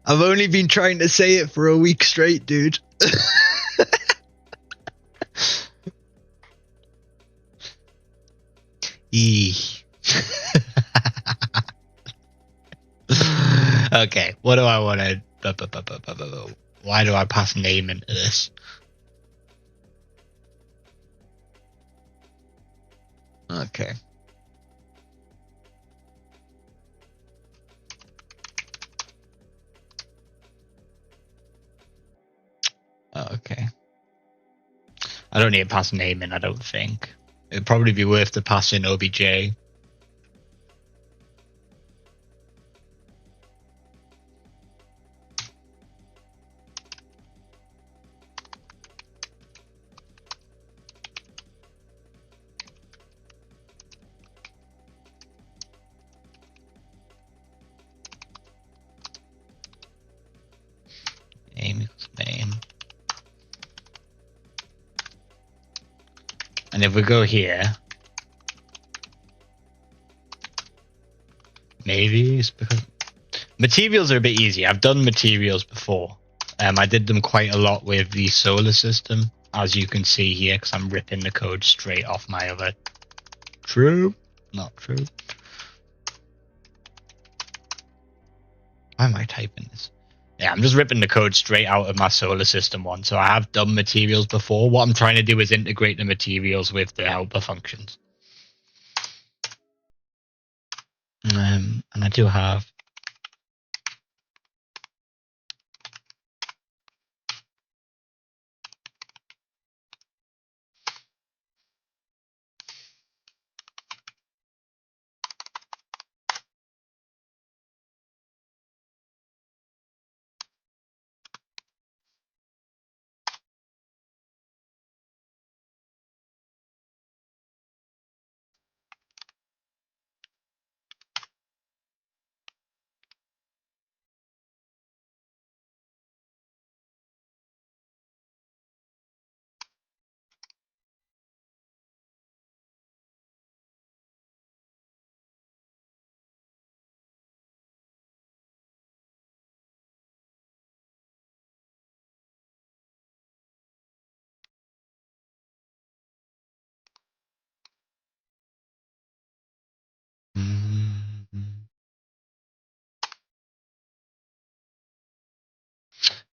I've only been trying to say it for a week straight, dude. Okay, what do I want to... Why do I pass name into this? Okay. Okay. I don't need to pass name in, I don't think. It'd probably be worth to pass in OBJ. Name equals name. And if we go here, maybe it's because materials are a bit easy. I've done materials before. I did them quite a lot with the solar system, as you can see here, because I'm ripping the code straight off my other. True, not true. Why am I typing this? Yeah, I'm just ripping the code straight out of my solar system one. So I have done materials before. What I'm trying to do is integrate the materials with the helper functions. And I do have.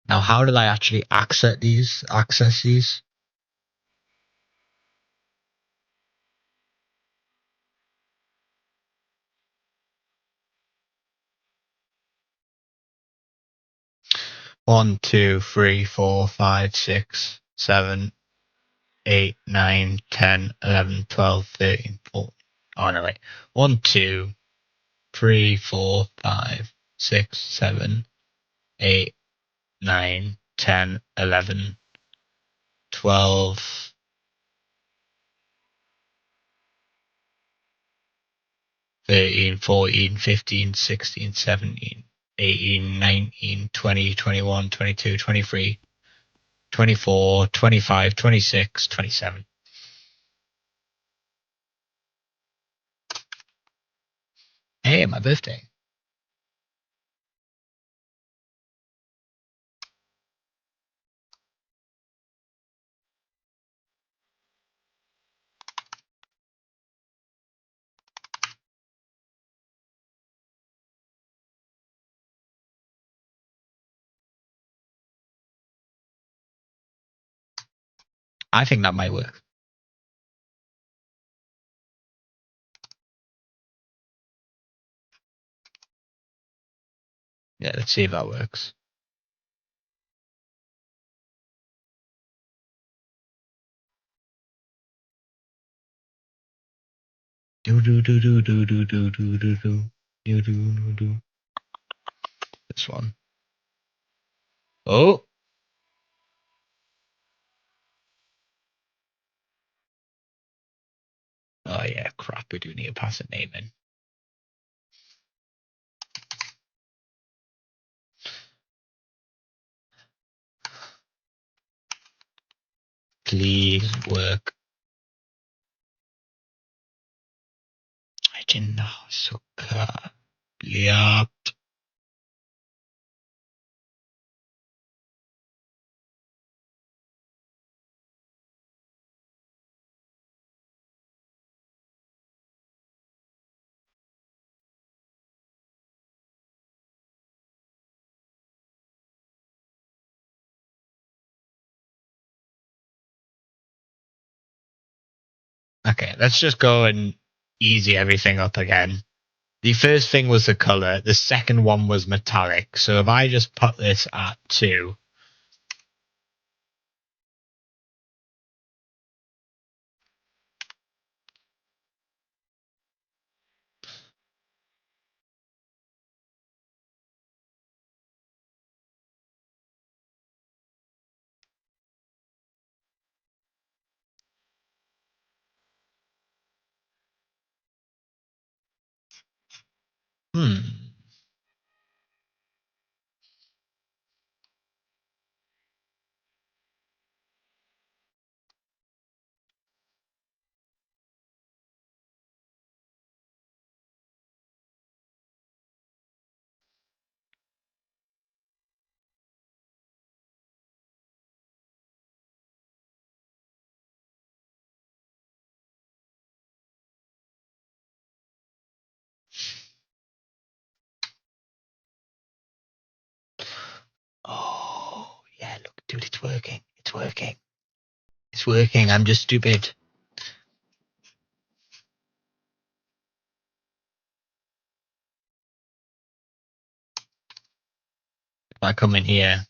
Now, how did I actually access these? Access these? One, two, three, 4, 5, 6, 7, 8, 9, 10, 11, 12, 13, 14. Oh no, wait. 1, 2, 3, 4, 5, 6, 7, 8, 9, 10, 11, 12, 13, 14, 15, 16, 17, 18, 19, 20, 21, 22, 23, 24, 25, 26, 27. Hey, my birthday. I think that might work. Yeah, let's see if that works. Do do do do do do do do do do do do do. This one. Oh. Oh yeah, crap. We do need to pass a name in. Please work. Agenda suka lihat. Okay, let's just go and easy everything up again. The first thing was the color. The second one was metallic. So if I just put this at 2. Oh, yeah, look, dude, it's working. It's working. It's working. I'm just stupid. If I come in here.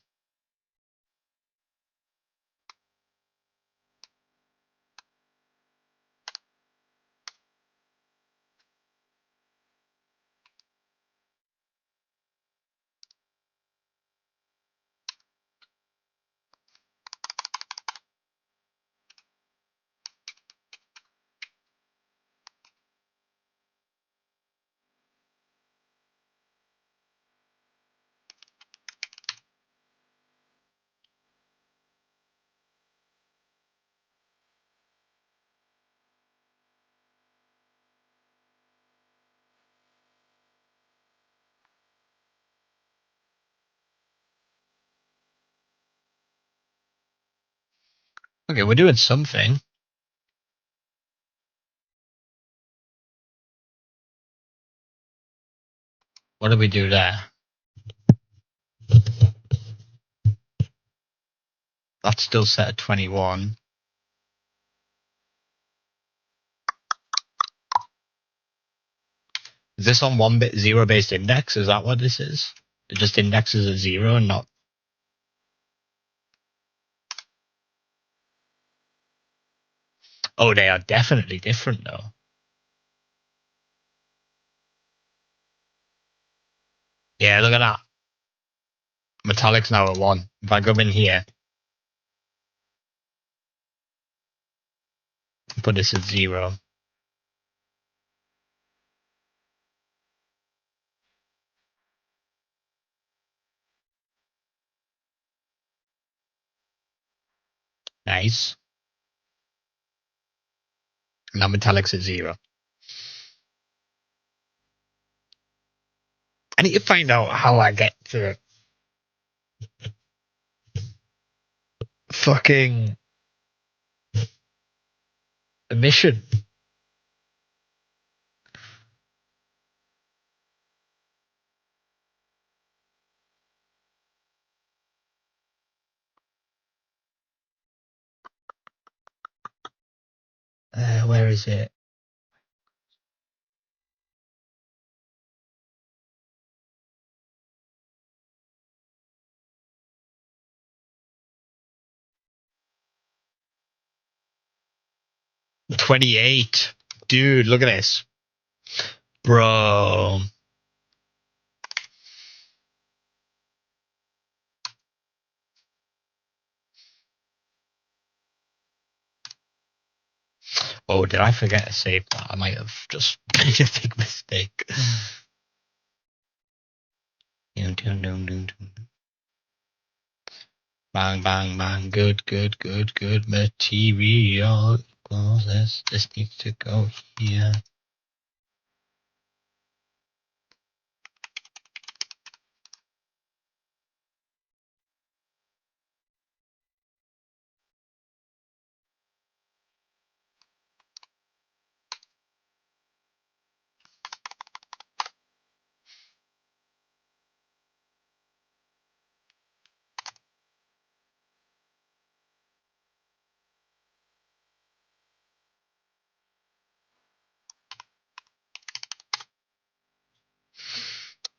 Okay, we're doing something. What do we do there? That's still set at 21. Is this on 1-bit 0-based index? Is that what this is? It just indexes at 0 and not... Oh, they are definitely different, though. Yeah, look at that. Metallic's now at 1. If I go in here, put this at 0. Nice. Now Metallic's at 0. I need to find out how I get to fucking a mission. Where is it? $28. Dude, look at this. Bro. Oh, did I forget to save that? I might have just made a big mistake. Bang, bang, bang. Good, good, good, good material. This needs to go here.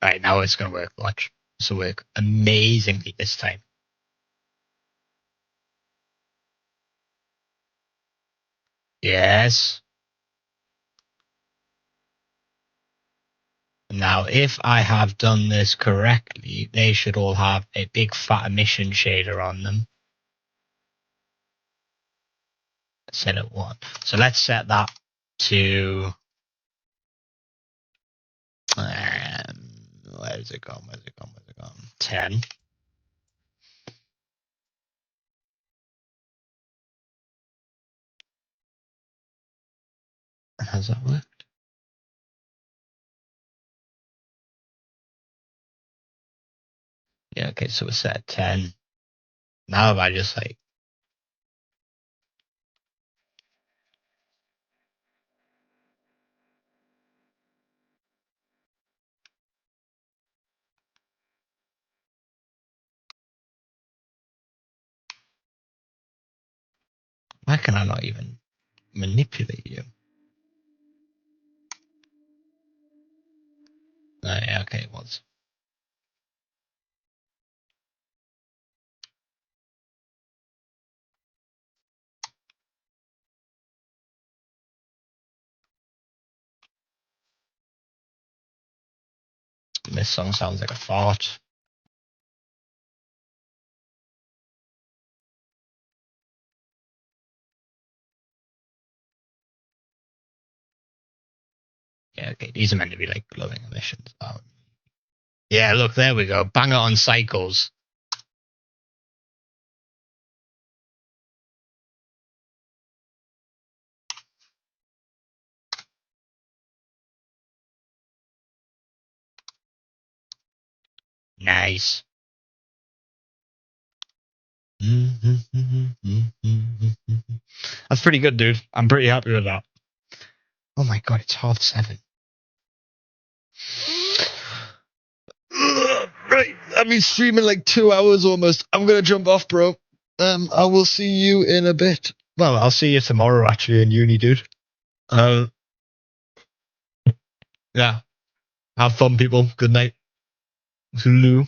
Alright, now it's gonna work. Watch. This will work amazingly this time. Yes. Now, if I have done this correctly, they should all have a big fat emission shader on them. Set at 1. So let's set that to... where's it gone? 10. Has that worked? Yeah, okay, so we're set at 10. Now if I just like... Why can I not even manipulate you? Oh, yeah, okay, it was. This song sounds like a fart. Yeah, okay, these are meant to be like glowing emissions. Yeah, look, there we go. Bang it on cycles. Nice. That's pretty good, dude. I'm pretty happy with that. Oh my god, it's 7:30. Right, I've been streaming like 2 hours almost. I'm gonna jump off, bro. I will see you in a bit. Well, I'll see you tomorrow, actually, in uni, dude. Yeah. Have fun, people. Good night. Zulu.